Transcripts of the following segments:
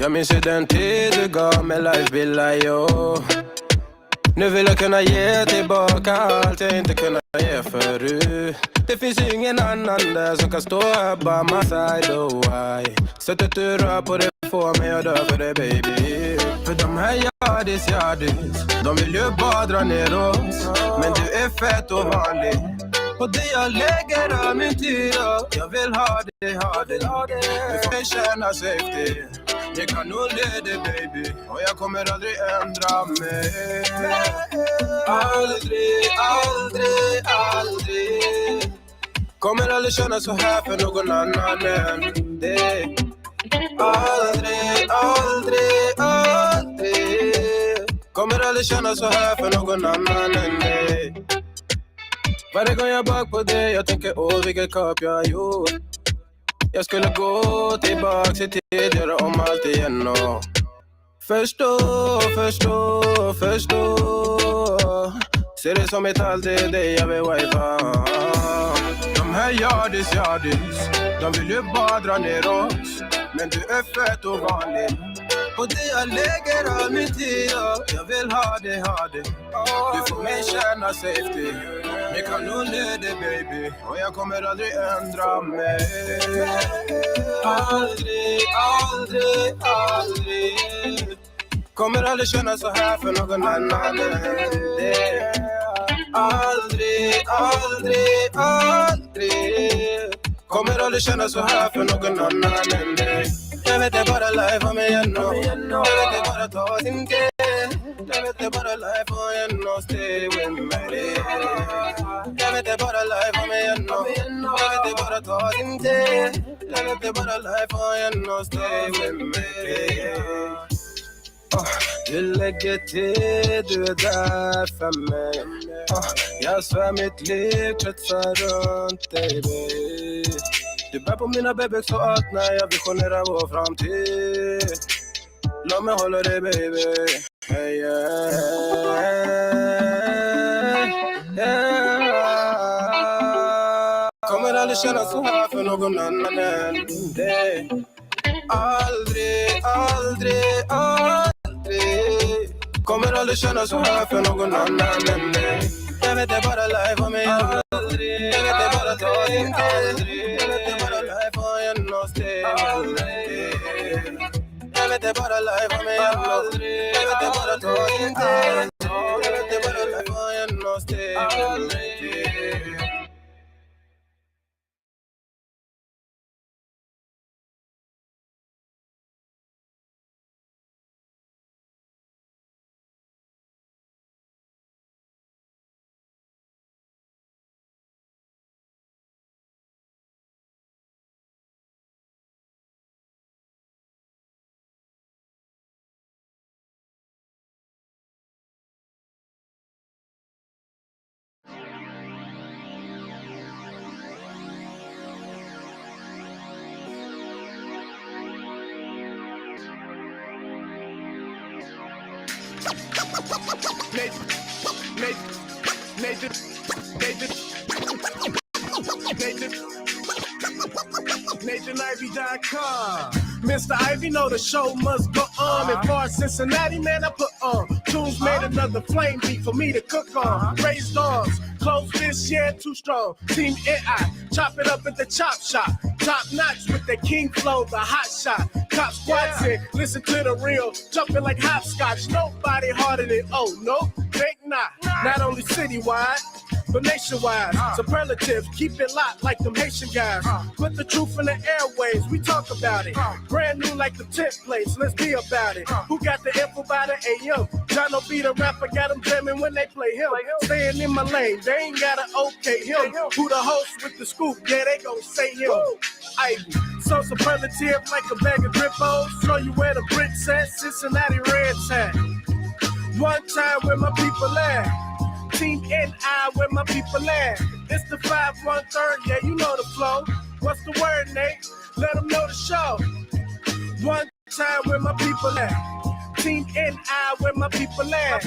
Jag minns ju den tid du gav mig life billar, yo. Nu vill jag kunna ge tillbaka allt jag inte kunnat ge förut. Det finns ingen annan där som kan stå här by my side, oh why. Sättet du rör på det får mig att dö för det, baby. För de här yardis, de vill ju bara dra ner oss. Men du är fett och vanlig. Och det jag lägger av min tid upp. Jag vill ha det. Du får känna safety. Det kan nog leda, baby. Och jag kommer aldrig ändra mig. Aldrig. Kommer aldrig känna så här för någon annan än dig. Aldrig. Kommer aldrig känna så här för någon annan än dig. Varje gång jag bak på dig, jag tänker vilket kap jag har gjort. Jag skulle gå tillbaks i tid, göra om allt igen och förstå. Ser det som ett allt, det är det jag vill wipa. De här yardis, de vill ju bara dra ner oss. Men du är fett och vanlig. Och det jag lägger av min tid, jag vill ha det. Du får mig känna safety. Jag kan nog leda, baby. Och jag kommer aldrig ändra mig. Aldrig. Kommer aldrig känna så här för någon annan än dig. Aldrig. Kommer aldrig känna så här för någon annan än dig. Jag vet det bara life om igen och jag vet det bara ta sin tid. Jag vet det bara life om igen och stay with me. Jag vet det bara life om igen och jag vet det bara ta sin tid. Jag vet det bara life om igen och stay with me. Du lägger till, du är där för mig. Jag svär mitt liv kretsar runt dig, baby. Du bär på mina bebek så att när jag visionerar vår framtid. Låt mig hålla dig, baby. Hey, yeah. Kommer aldrig känna så här för någon annan än dig. Aldrig. Kommer aldrig känna så här för någon annan än dig. Jag vet det bara life om mig aldrig. Jag vet det bara ta din tid. Jag vet det bara life om igen och stay. Jag vet det bara life om mig aldrig. Jag vet det bara ta din tid. Jag vet det bara life om igen och stay. NathanIvy.com. Mr. Ivy know the show must go on. And far as Cincinnati, man, I put on. Tunes made another flame beat for me to cook on. Raised arms, close fists, yeah, too strong. Team NI, chop it up at the chop shop. Top notch with the king flow, the hot shot. Cop squats in, listen to the real, jumping like hopscotch. Nobody harder than, oh no, think not. Not only citywide, but nationwide. Superlatives, keep it locked like them Haitian guys. Put the truth in the airwaves, we talk about it. Brand new like the templates, let's be about it. Who got the info by the AM? Jono be the rapper, got them jamming when they play him. Staying in my lane, they ain't gotta okay him. Who the host with the scoop? Yeah, they gon' say him. Ivy, so superlative like a bag of Grippos. Show you where the Brits at, Cincinnati Reds at. One time where my people at. Team NI where my people at. It's the 5-1-3, yeah, you know the flow. What's the word, Nate? Let them know the show. One time where my people at. Team NI where my people at.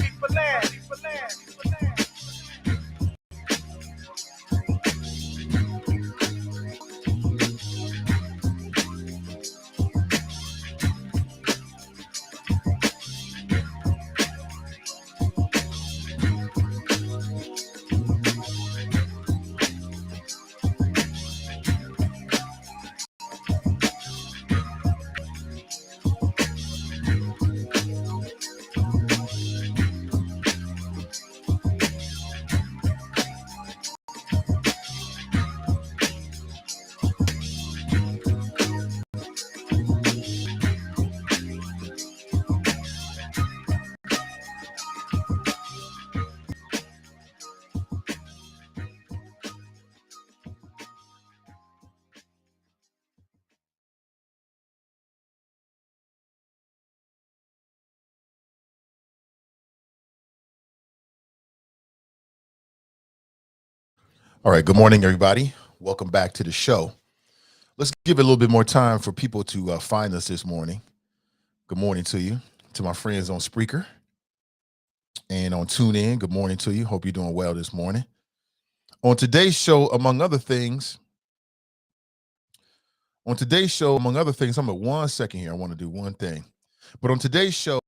All right, good morning, everybody. Welcome back to the show. Let's give it a little bit more time for people to find us this morning. Good morning to you, to my friends on Spreaker and on TuneIn. Good morning to you. Hope you're doing well this morning. On today's show, among other things, I'm at 1 second here. I want to do one thing. But on today's show,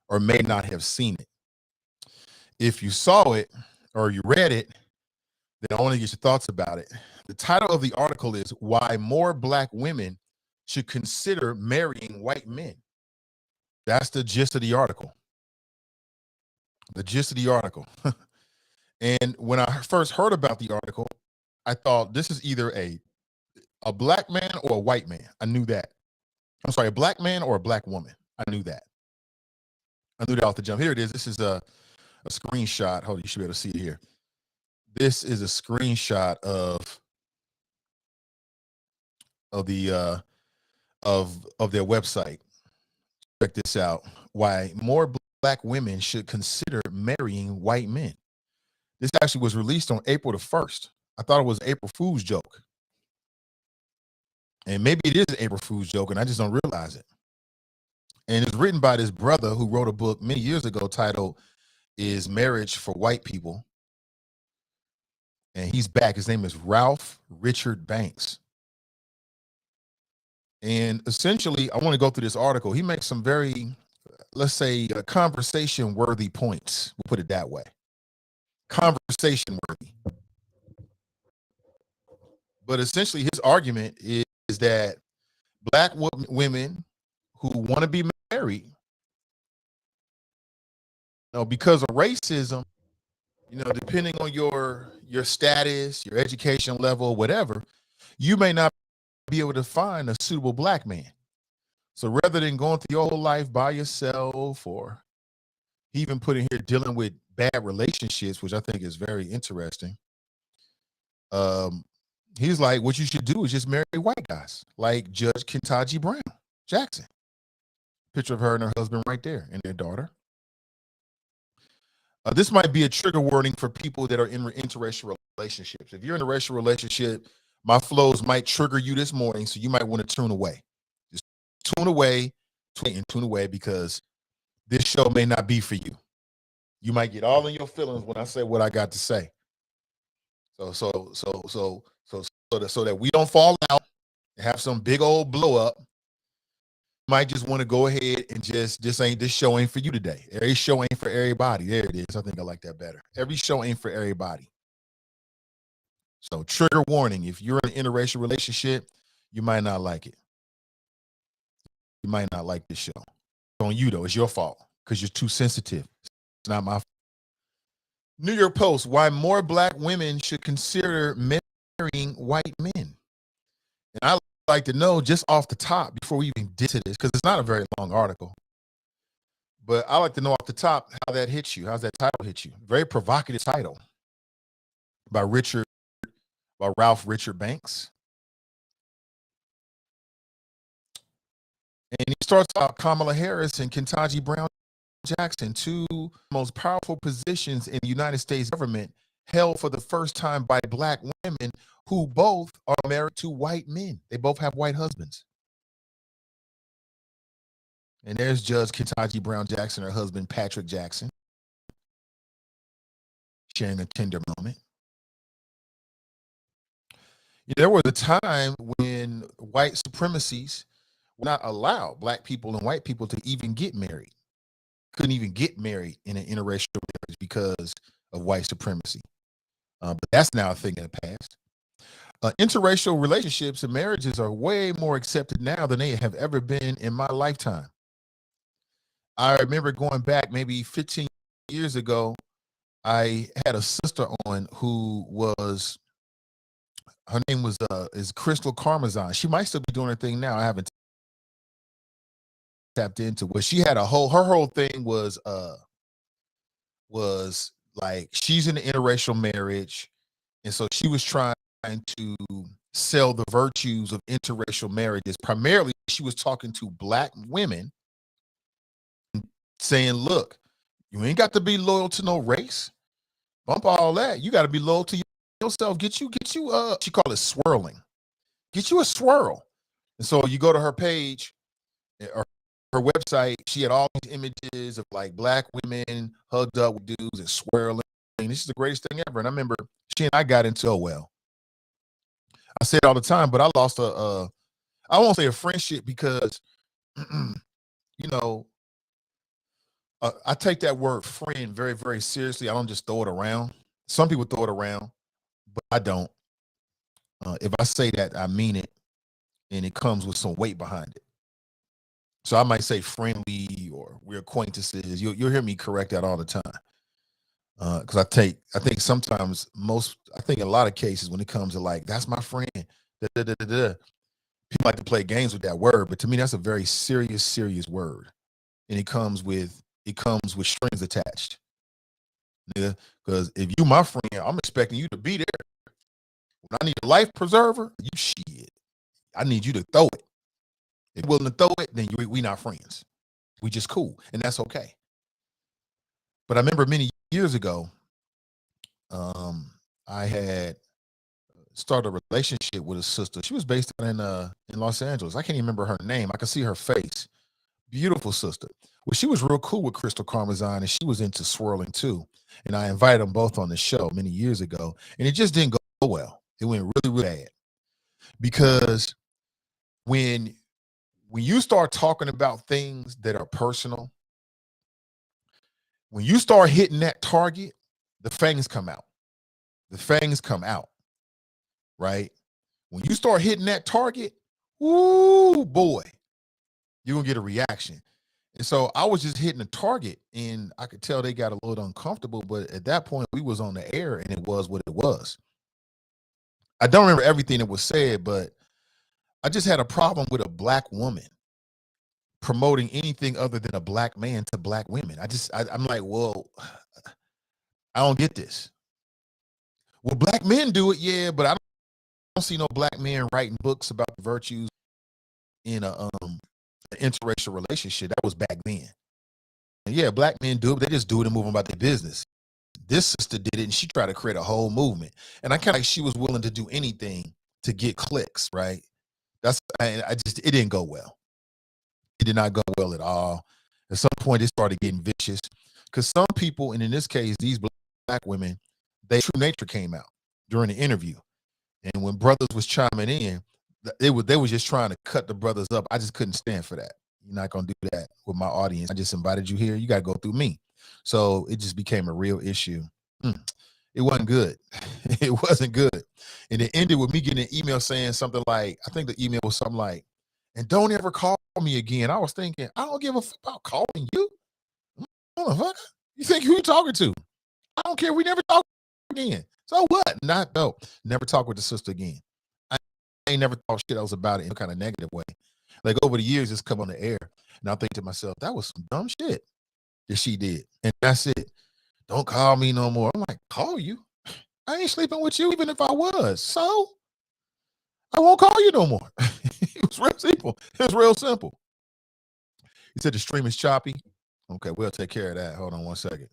or may not have seen it. If you saw it or you read it, then I want to get your thoughts about it. The title of the article is Why More Black Women Should Consider Marrying White Men. That's the gist of the article. The gist of the article. And when I first heard about the article, I thought this is either a black man or a white man. I knew that. I'm sorry, a black man or a black woman. I knew that. I knew that off the jump. Here it is. This is a screenshot. Hold on, you should be able to see it here. This is a screenshot of the of their website. Check this out. Why more black women should consider marrying white men. This actually was released on April the 1st. I thought it was an April Fool's joke. And maybe it is an April Fool's joke, and I just don't realize it. And it's written by this brother who wrote a book many years ago titled Is Marriage for White People? And he's back. His name is Ralph Richard Banks. And essentially, I want to go through this article. He makes some very, let's say, conversation-worthy points. We'll put it that way. Conversation-worthy. But essentially, his argument is that black women who want to be married, because of racism, depending on your status, your education level, whatever, you may not be able to find a suitable black man. So rather than going through your whole life by yourself, or he even put in here dealing with bad relationships, which I think is very interesting. He's like, what you should do is just marry white guys, like Judge Ketanji Brown Jackson. Picture of her and her husband right there, and their daughter. This might be a trigger warning for people that are in interracial relationships. If you're in a racial relationship, my flows might trigger you this morning, so you might want to tune away. Just tune away, because this show may not be for you. You might get all in your feelings when I say what I got to say. So that we don't fall out and have some big old blow up. Might just want to go ahead and this show ain't for you today. Every show ain't for everybody. There it is. I think I like that better. Every show ain't for everybody. So trigger warning, if you're in an interracial relationship, you might not like it. You might not like this show. It's on you though. It's your fault because you're too sensitive. It's not my fault. New York Post, why more black women should consider marrying white men. And I like to know just off the top before we even get to this, because it's not a very long article, but I like to know off the top how that hits you. How's that title hit you? Very provocative title by Ralph Richard Banks. And he starts out Kamala Harris and Ketanji Brown Jackson, two most powerful positions in the United States government, held for the first time by black women who both are married to white men. They both have white husbands. And there's Judge Ketanji Brown Jackson, her husband, Patrick Jackson, sharing a tender moment. There was a time when white supremacies would not allow black people and white people to even get married. Couldn't even get married in an interracial marriage because of white supremacy. But that's now a thing in the past. Interracial relationships and marriages are way more accepted now than they have ever been in my lifetime. I remember going back maybe 15 years ago, I had a sister on who was, her name was is Crystal Carmazon. She might still be doing her thing now. I haven't tapped into what she had. Her whole thing was like, she's in an interracial marriage. And so she was trying to sell the virtues of interracial marriages. Primarily, she was talking to Black women, saying, look, you ain't got to be loyal to no race. Bump all that. You got to be loyal to yourself. Get you, she called it swirling. Get you a swirl. And so you go to her page or her website, she had all these images of like Black women hugged up with dudes and swirling. This is the greatest thing ever. And I remember she and I got into, well, I say it all the time, but I lost I won't say a friendship because, you know, I take that word friend very, very seriously. I don't just throw it around. Some people throw it around, but I don't. If I say that, I mean it, and it comes with some weight behind it. So I might say friendly or we're acquaintances. You'll hear me correct that all the time. Because I think sometimes I think in a lot of cases when it comes to like, that's my friend, people like to play games with that word, but to me, that's a very serious word. And it comes with strings attached. Yeah, because if you my friend, I'm expecting you to be there. When I need a life preserver, you shit. I need you to throw it. If you're willing to throw it, then we not friends. We just cool, and that's okay. But I remember many years ago, I had started a relationship with a sister. She was based in Los Angeles. I can't even remember her name. I can see her face. Beautiful sister. Well, she was real cool with Crystal Karmazan, and she was into swirling too. And I invited them both on the show many years ago, and it just didn't go well. It went really, really bad because when you start talking about things that are personal, when you start hitting that target, the fangs come out. The fangs come out, right? When you start hitting that target, ooh, boy, you're going to get a reaction. And so I was just hitting a target, and I could tell they got a little uncomfortable, but at that point, we was on the air, and it was what it was. I don't remember everything that was said, but I just had a problem with a Black woman promoting anything other than a Black man to Black women. I'm like, well, I don't get this. Well, Black men do it, yeah, but I don't see no Black men writing books about the virtues in an interracial relationship. That was back then. And yeah, Black men do it, but they just do it and move on about their business. This sister did it, and she tried to create a whole movement. And I kind of like she was willing to do anything to get clicks, right? It didn't go well. It did not go well at all. At some point, it started getting vicious because some people, and in this case, these Black women, their true nature came out during the interview. And when brothers was chiming in, they were just trying to cut the brothers up. I just couldn't stand for that. You're not going to do that with my audience. I just invited you here. You got to go through me. So it just became a real issue. It wasn't good. It wasn't good. And it ended with me getting an email saying something like, I think the email was something like, and don't ever call me again. I was thinking, I don't give a fuck about calling you. Motherfucker. You think who you talking to? I don't care. We never talk again. So what? Never talk with the sister again. I ain't never thought shit else about it in a kind of negative way. Like over the years, it's come on the air. And I think to myself, that was some dumb shit that she did. And that's it. Don't call me no more. I'm like, call you? I ain't sleeping with you even if I was. So I won't call you no more. It was real simple. It was real simple. He said the stream is choppy. Okay, we'll take care of that. Hold on 1 second.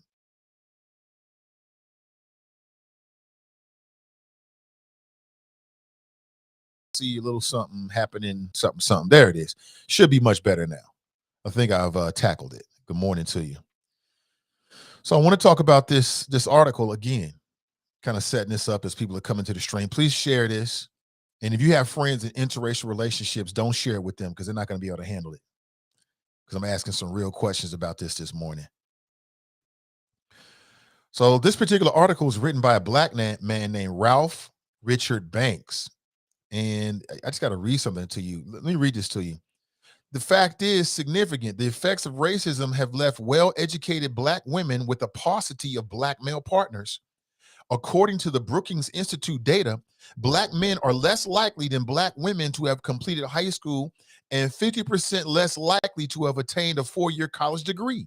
See a little something happening, something. There it is. Should be much better now. I think I've tackled it. Good morning to you. So I want to talk about this article again, kind of setting this up as people are coming to the stream. Please share this. And if you have friends in interracial relationships, don't share it with them because they're not going to be able to handle it. Because I'm asking some real questions about this morning. So this particular article was written by a Black man named Ralph Richard Banks. And I just got to read something to you. Let me read this to you. The fact is significant. The effects of racism have left well-educated Black women with a paucity of Black male partners. According to the Brookings Institute data, Black men are less likely than Black women to have completed high school and 50% less likely to have attained a 4-year college degree.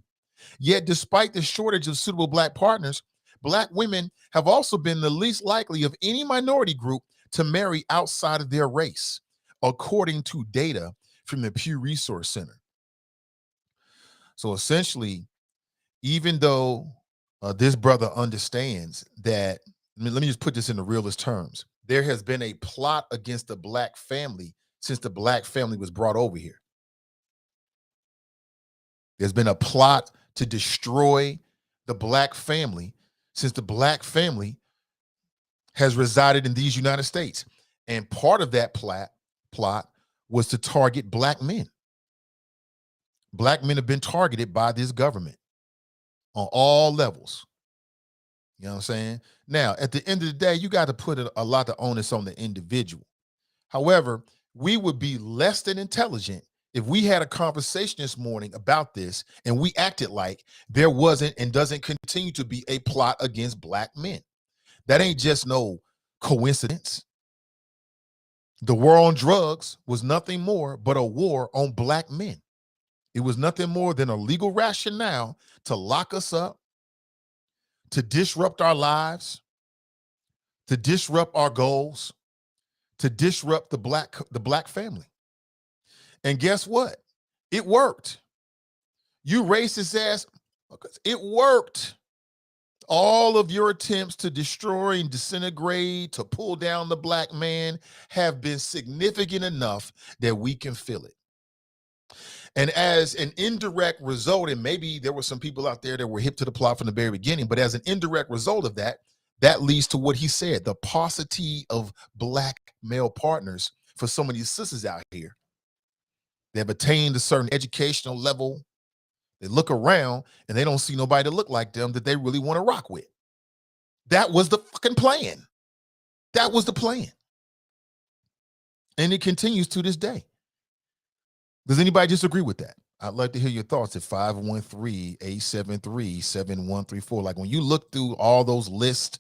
Yet, despite the shortage of suitable Black partners, Black women have also been the least likely of any minority group to marry outside of their race, according to data from the Pew Resource Center. So essentially, even though this brother understands that, let me just put this in the realest terms. There has been a plot against the Black family since the Black family was brought over here. There's been a plot to destroy the Black family since the Black family has resided in these United States. And part of that plot was to target Black men. Black men have been targeted by this government on all levels. You know what I'm saying? Now, at the end of the day, you got to put a lot of onus on the individual. However, we would be less than intelligent if we had a conversation this morning about this and we acted like there wasn't and doesn't continue to be a plot against Black men. That ain't just no coincidence. The war on drugs was nothing more but a war on Black men. It was nothing more than a legal rationale to lock us up, to disrupt our lives, to disrupt our goals, to disrupt the black family. And guess what? It worked. You racist ass, it worked. All of your attempts to destroy and disintegrate, to pull down the Black man have been significant enough that we can feel it. And as an indirect result, and maybe there were some people out there that were hip to the plot from the very beginning, but as an indirect result of that, that leads to what he said, the paucity of Black male partners for some of these sisters out here. They've attained a certain educational level. They look around and they don't see nobody that look like them that they really want to rock with. That was the fucking plan. That was the plan. And it continues to this day. Does anybody disagree with that? I'd like to hear your thoughts at 513-873-7134. Like when you look through all those lists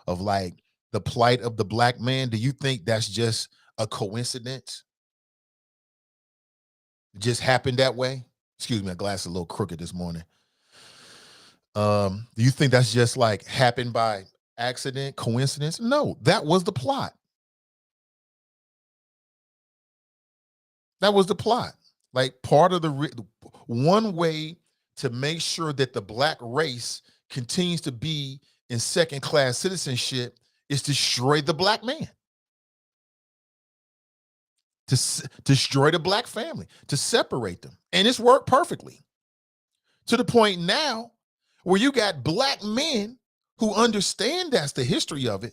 of like the plight of the Black man, do you think that's just a coincidence? It just happened that way? Excuse me, my glass is a little crooked this morning. Do you think that's just like happened by accident, coincidence? No, that was the plot. That was the plot. Like part of one way to make sure that the Black race continues to be in second-class citizenship is to destroy the Black man, to destroy the Black family, to separate them. And it's worked perfectly to the point now where you got Black men who understand that's the history of it,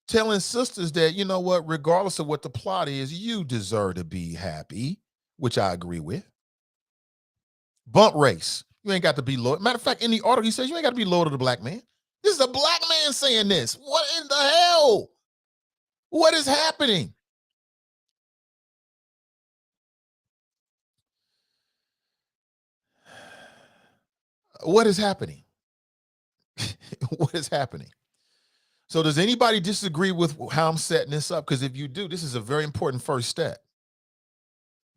telling sisters that, you know what, regardless of what the plot is, you deserve to be happy, which I agree with. Bump race. You ain't got to be loyal. Matter of fact, in the article, he says you ain't got to be loyal to the Black man. This is a Black man saying this. What in the hell? What is happening? What is happening? What is happening? So does anybody disagree with how I'm setting this up? Because if you do, this is a very important first step.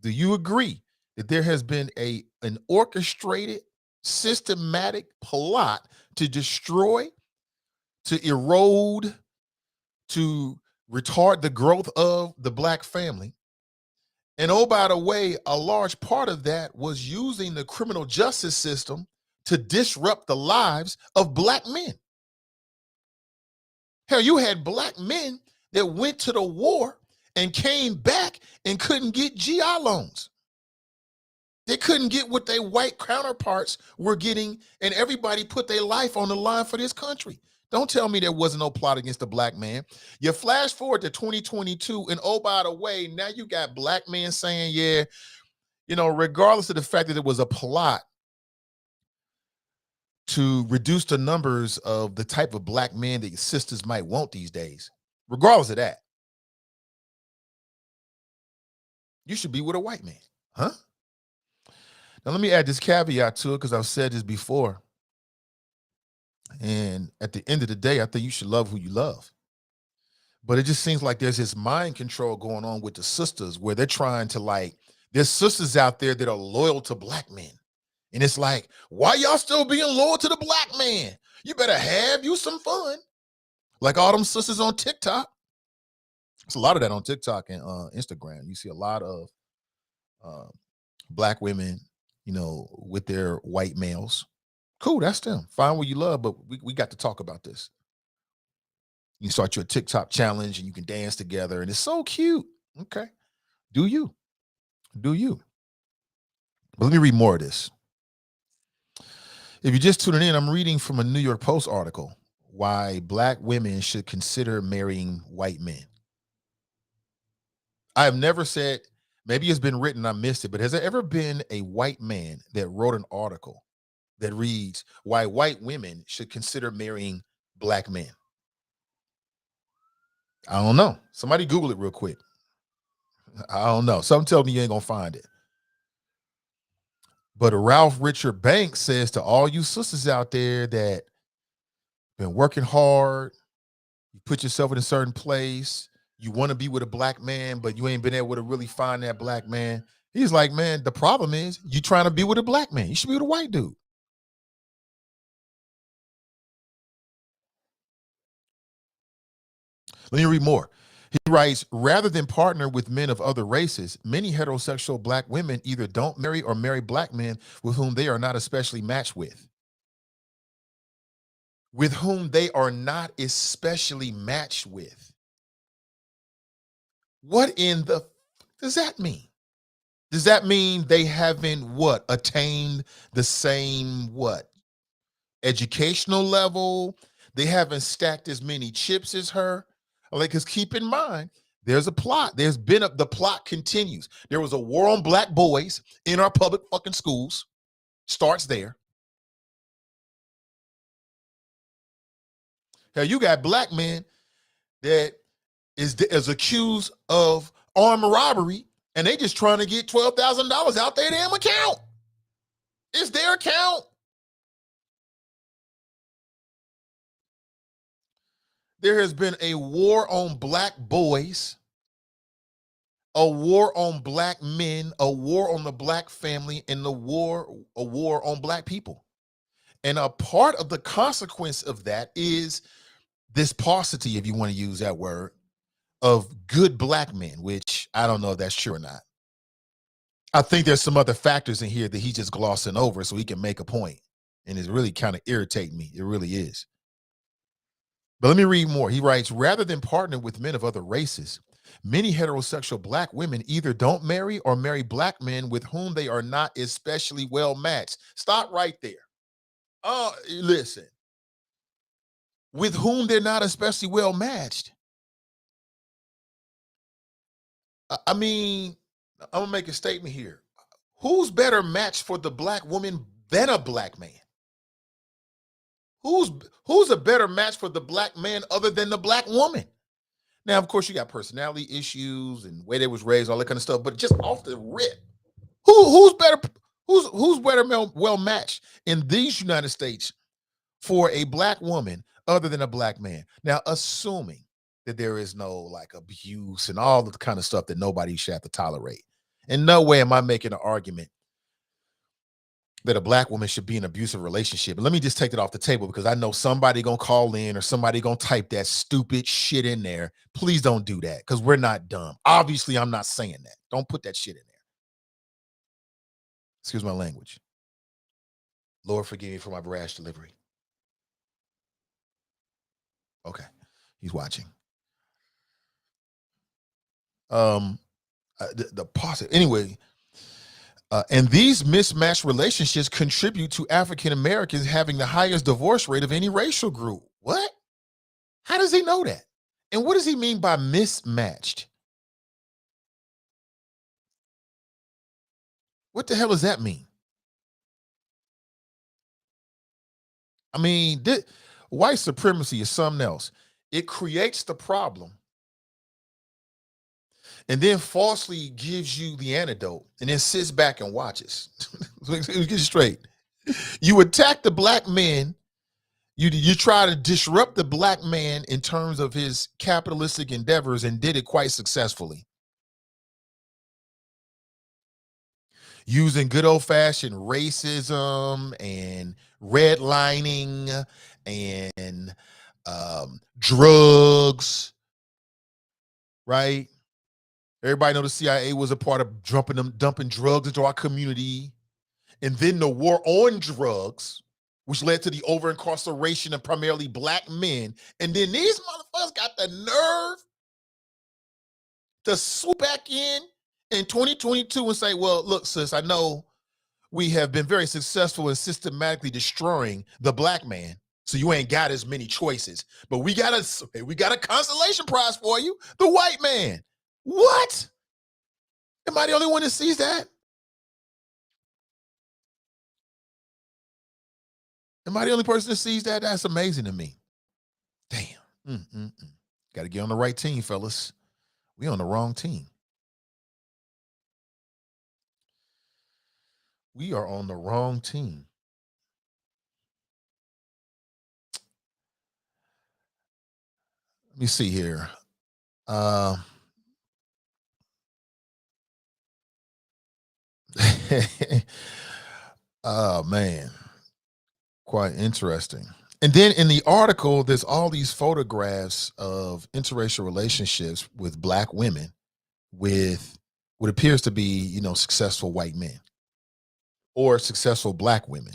Do you agree that there has been an orchestrated, systematic plot to destroy, to erode, to retard the growth of the Black family? And oh, by the way, a large part of that was using the criminal justice system to disrupt the lives of Black men. Hell, you had Black men that went to the war and came back and couldn't get GI loans. They couldn't get what their white counterparts were getting, and everybody put their life on the line for this country. Don't tell me there wasn't no plot against the Black man. You flash forward to 2022, and oh, by the way, now you got Black men saying, yeah, you know, regardless of the fact that it was a plot to reduce the numbers of the type of Black men that your sisters might want these days, regardless of that, you should be with a white man, huh? Now, let me add this caveat to it because I've said this before. And at the end of the day, I think you should love who you love. But it just seems like there's this mind control going on with the sisters where they're trying to like, there's sisters out there that are loyal to Black men. And it's like, why y'all still being loyal to the Black man? You better have you some fun. Like all them sisters on TikTok. There's a lot of that on TikTok and Instagram. You see a lot of black women, with their white males. Cool, that's them. Find what you love, but we got to talk about this. You start your TikTok challenge and you can dance together, and it's so cute. Okay. Do you? Do you? But let me read more of this. If you're just tuning in, I'm reading from a New York Post article, Why Black Women Should Consider Marrying White Men. I have never said, maybe it's been written, I missed it, but has there ever been a white man that wrote an article that reads, Why White Women Should Consider Marrying Black Men? I don't know. Somebody Google it real quick. I don't know. Something tells me you ain't going to find it. But Ralph Richard Banks says to all you sisters out there that been working hard, you put yourself in a certain place, you want to be with a black man, but you ain't been able to really find that black man. He's like, man, the problem is you trying to be with a black man. You should be with a white dude. Let me read more. He writes, rather than partner with men of other races, many heterosexual black women either don't marry or marry black men with whom they are not especially matched with. With whom they are not especially matched with. What in the does that mean? Does that mean they haven't attained the same educational level? They haven't stacked as many chips as her? Like, because keep in mind, there's a plot. The plot continues. There was a war on black boys in our public fucking schools. Starts there. Hell, you got black men that is accused of armed robbery, and they just trying to get $12,000 out their damn account. It's their account. There has been a war on black boys, a war on black men, a war on the black family, and a war on black people. And a part of the consequence of that is this paucity, if you want to use that word, of good black men, which I don't know if that's true or not. I think there's some other factors in here that he's just glossing over so he can make a point. And it's really kind of irritating me. It really is. But let me read more. He writes, rather than partner with men of other races, many heterosexual black women either don't marry or marry black men with whom they are not especially well matched. Stop right there. Oh, listen. With whom they're not especially well matched. I mean, I'm going to make a statement here. Who's better matched for the black woman than a black man? Who's a better match for the black man other than the black woman? Now, of course, you got personality issues and way they was raised, all that kind of stuff. But just off the rip, who's better? Who's better well matched in these United States for a black woman other than a black man? Now, assuming that there is no abuse and all the kind of stuff that nobody should have to tolerate. In no way am I making an argument that a black woman should be in an abusive relationship. And let me just take it off the table because I know somebody gonna call in or somebody gonna type that stupid shit in there. Please don't do that because we're not dumb. Obviously, I'm not saying that. Don't put that shit in there. Excuse my language. Lord, forgive me for my brash delivery. Okay, he's watching. The positive. Anyway, and these mismatched relationships contribute to African Americans having the highest divorce rate of any racial group. What? How does he know that? And what does he mean by mismatched? What the hell does that mean? I mean, white supremacy is something else. It creates the problem and then falsely gives you the antidote and then sits back and watches. Get straight. You attack the black men. You try to disrupt the black man in terms of his capitalistic endeavors and did it quite successfully. Using good old-fashioned racism and redlining and drugs, right? Everybody know the CIA was a part of dumping drugs into our community. And then the war on drugs, which led to the over-incarceration of primarily black men. And then these motherfuckers got the nerve to swoop back in 2022 and say, well, look, sis, I know we have been very successful in systematically destroying the black man, so you ain't got as many choices. But we got a consolation prize for you, the white man. What? Am I the only one that sees that? Am I the only person that sees that? That's amazing to me. Damn. Got to get on the right team, fellas. We on the wrong team. We are on the wrong team. Let me see here. Oh, man. Quite interesting. And then in the article, there's all these photographs of interracial relationships with black women with what appears to be, you know, successful white men or successful black women.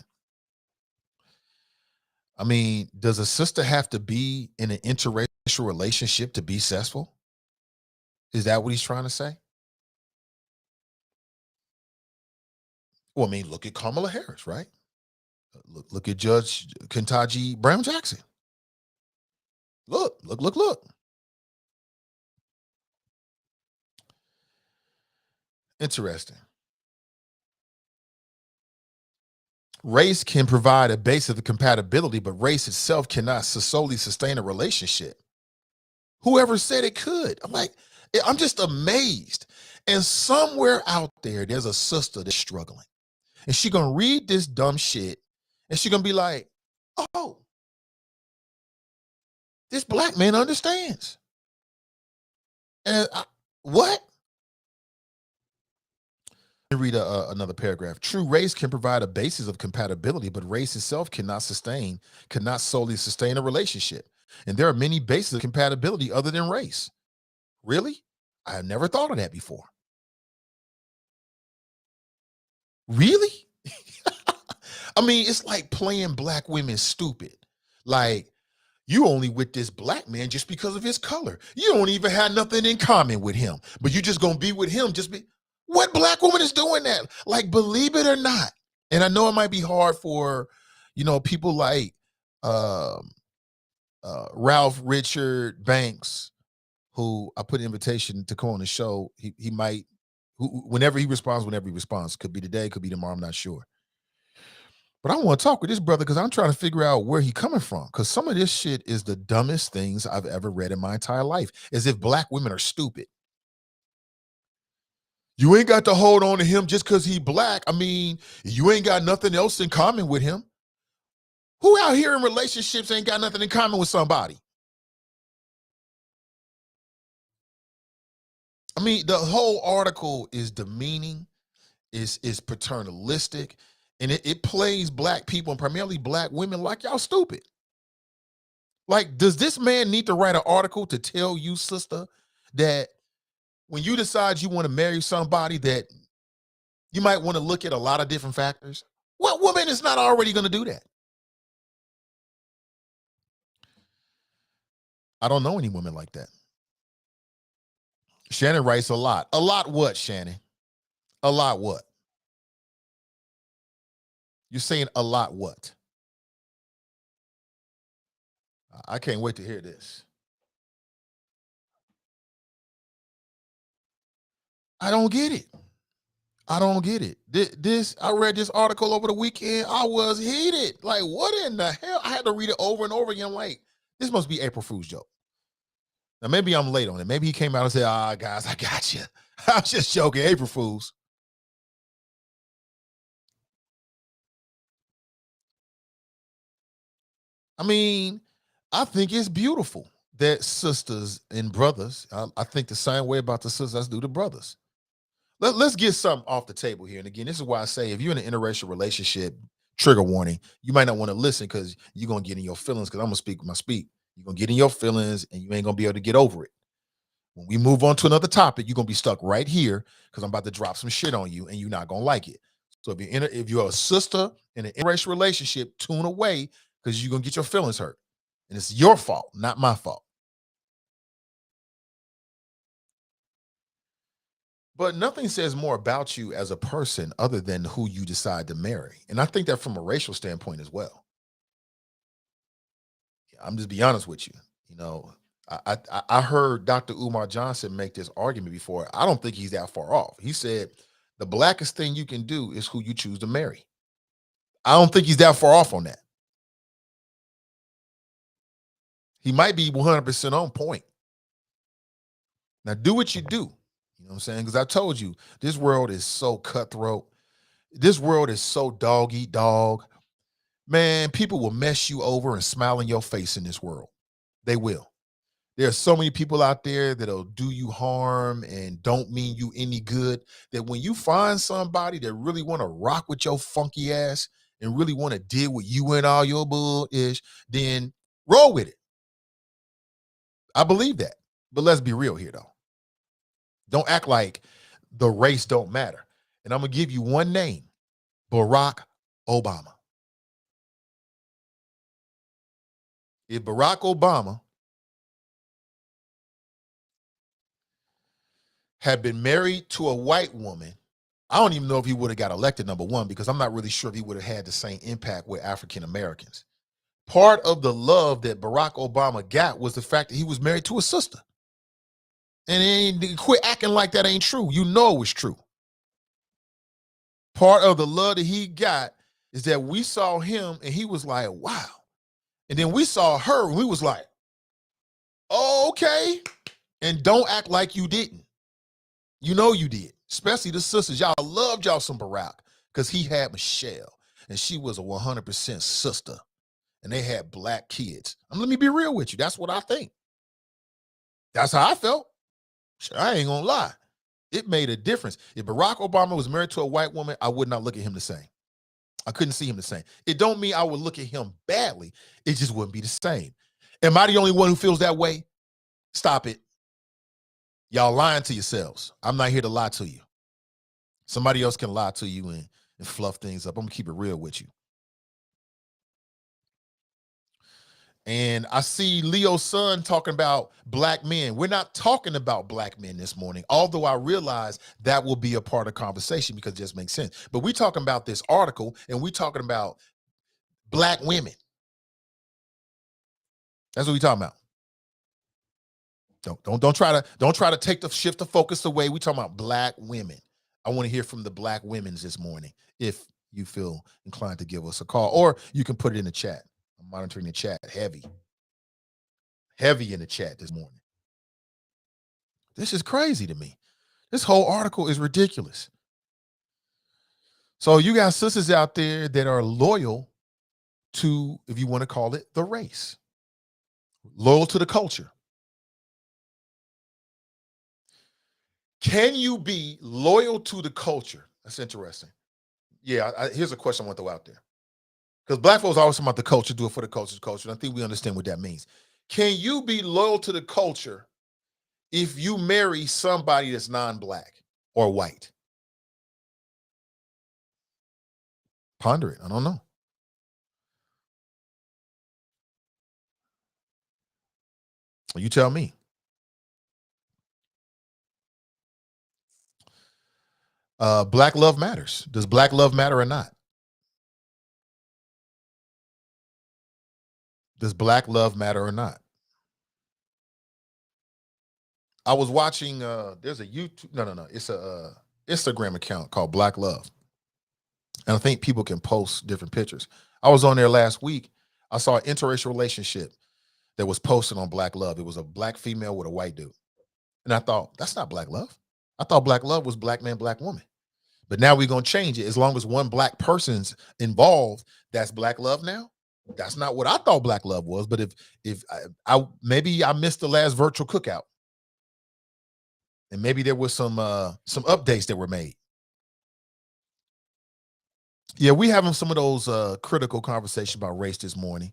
I mean, does a sister have to be in an interracial relationship to be successful? Is that what he's trying to say? Well, I mean, look at Kamala Harris, right? Look at Judge Ketanji Brown Jackson. Look. Interesting. Race can provide a base of compatibility, but race itself cannot solely sustain a relationship. Whoever said it could? I'm just amazed. And somewhere out there, there's a sister that's struggling. And she's going to read this dumb shit and she's going to be like, oh, this black man understands. And what? Let me read another paragraph. True race can provide a basis of compatibility, but race itself cannot solely sustain a relationship. And there are many bases of compatibility other than race. Really? I have never thought of that before. Really? I mean, it's like playing black women stupid. Like, you only with this black man just because of his color. You don't even have nothing in common with him, but you just gonna be with him what black woman is doing that? Like, believe it or not. And I know it might be hard for, you know, people like Ralph Richard Banks, who I put an invitation to come on the show. He might, whenever he responds, could be today, could be tomorrow, I'm not sure. But I want to talk with this brother because I'm trying to figure out where he's coming from. Because some of this shit is the dumbest things I've ever read in my entire life. As if black women are stupid. You ain't got to hold on to him just because he black. I mean, you ain't got nothing else in common with him. Who out here in relationships ain't got nothing in common with somebody? I mean, the whole article is demeaning, is paternalistic, and it plays black people and primarily black women like y'all stupid. Like, does this man need to write an article to tell you, sister, that when you decide you want to marry somebody, that you might want to look at a lot of different factors? What woman is not already going to do that? I don't know any women like that. Shannon writes a lot. A lot what, Shannon? A lot what? You're saying a lot what? I can't wait to hear this. I don't get it. I don't get it. I read this article over the weekend. I was heated. Like, what in the hell? I had to read it over and over again. Like, this must be April Fool's joke. Now, maybe I'm late on it. Maybe he came out and said, guys, I got you. I was just joking. April Fools. I mean, I think it's beautiful that sisters and brothers, I think the same way about the sisters as do the brothers. Let's get something off the table here. And again, this is why I say if you're in an interracial relationship, trigger warning. You might not want to listen because you're gonna get in your feelings. Because I'm gonna speak my speak. You're gonna get in your feelings, and you ain't gonna be able to get over it. When we move on to another topic, you're gonna be stuck right here because I'm about to drop some shit on you, and you're not gonna like it. So if you're a sister in an interracial relationship, tune away because you're gonna get your feelings hurt, and it's your fault, not my fault. But nothing says more about you as a person other than who you decide to marry. And I think that from a racial standpoint as well. I'm just be honest with you. You know, I heard Dr. Umar Johnson make this argument before. I don't think he's that far off. He said the blackest thing you can do is who you choose to marry. I don't think he's that far off on that. He might be 100% on point. Now do what you do. You know what I'm saying? Because I told you, this world is so cutthroat. This world is so dog eat dog. Man, people will mess you over and smile in your face in this world. They will. There are so many people out there that'll do you harm and don't mean you any good, that when you find somebody that really want to rock with your funky ass and really want to deal with you and all your bull-ish, then roll with it. I believe that. But let's be real here, though. Don't act like the race don't matter. And I'm going to give you one name, Barack Obama. If Barack Obama had been married to a white woman, I don't even know if he would have got elected, number one, because I'm not really sure if he would have had the same impact with African Americans. Part of the love that Barack Obama got was the fact that he was married to a sister. And quit acting like that ain't true. You know it's true. Part of the love that he got is that we saw him and he was like, wow. And then we saw her and we was like, oh, okay. And don't act like you didn't. You know you did. Especially the sisters. Y'all loved y'all some Barack because he had Michelle and she was a 100% sister. And they had black kids. Let me be real with you. That's what I think. That's how I felt. I ain't gonna lie. It made a difference. If Barack Obama was married to a white woman, I would not look at him the same. I couldn't see him the same. It don't mean I would look at him badly. It just wouldn't be the same. Am I the only one who feels that way? Stop it. Y'all lying to yourselves. I'm not here to lie to you. Somebody else can lie to you and fluff things up. I'm gonna keep it real with you. And I see Leo's son talking about black men. We're not talking about black men this morning, although I realize that will be a part of conversation because it just makes sense. But we're talking about this article and we're talking about black women. That's what we're talking about. Don't try to shift the focus away. We're talking about black women. I want to hear from the black women's this morning if you feel inclined to give us a call, or you can put it in the chat. I'm monitoring the chat heavy in the chat this morning. This is crazy to me. This whole article is ridiculous. So you got sisters out there that are loyal to, if you want to call it, the race, loyal to the culture. Can you be loyal to the culture? That's interesting. Yeah, here's a question I want to throw out there. Because black folks always talk about the culture, do it for the culture's culture. And I think we understand what that means. Can you be loyal to the culture if you marry somebody that's non-black or white? Ponder it. I don't know. You tell me. Black love matters. Does black love matter or not? Does black love matter or not? I was watching, there's a YouTube, no. It's a Instagram account called Black Love. And I think people can post different pictures. I was on there last week. I saw an interracial relationship that was posted on Black Love. It was a black female with a white dude. And I thought, that's not black love. I thought black love was black man, black woman. But now we're going to change it. As long as one black person's involved, that's black love now. That's not what I thought black love was. But if I maybe I missed the last virtual cookout. And maybe there was some updates that were made. Yeah, we having some of those critical conversations about race this morning.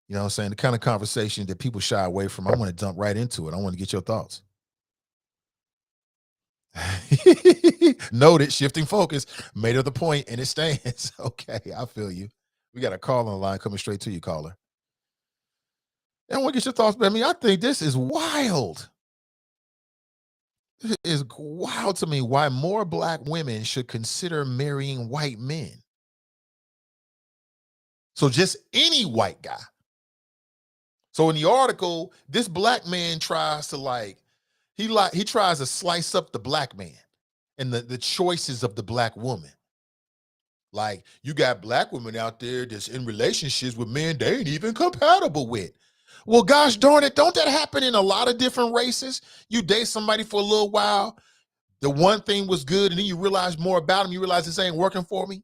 You know what I'm saying? The kind of conversation that people shy away from. I want to jump right into it. I want to get your thoughts. Noted, shifting focus, made of the point, and it stands. Okay, I feel you. We got a call on the line coming straight to you, caller. And I want to get your thoughts, but I mean, I think this is wild. It is wild to me why more black women should consider marrying white men. So just any white guy. So in the article, this black man tries to he tries to slice up the black man and the choices of the black woman. Like, you got black women out there that's in relationships with men they ain't even compatible with. Well, gosh darn it, don't that happen in a lot of different races? You date somebody for a little while, the one thing was good, and then you realize more about them, you realize this ain't working for me.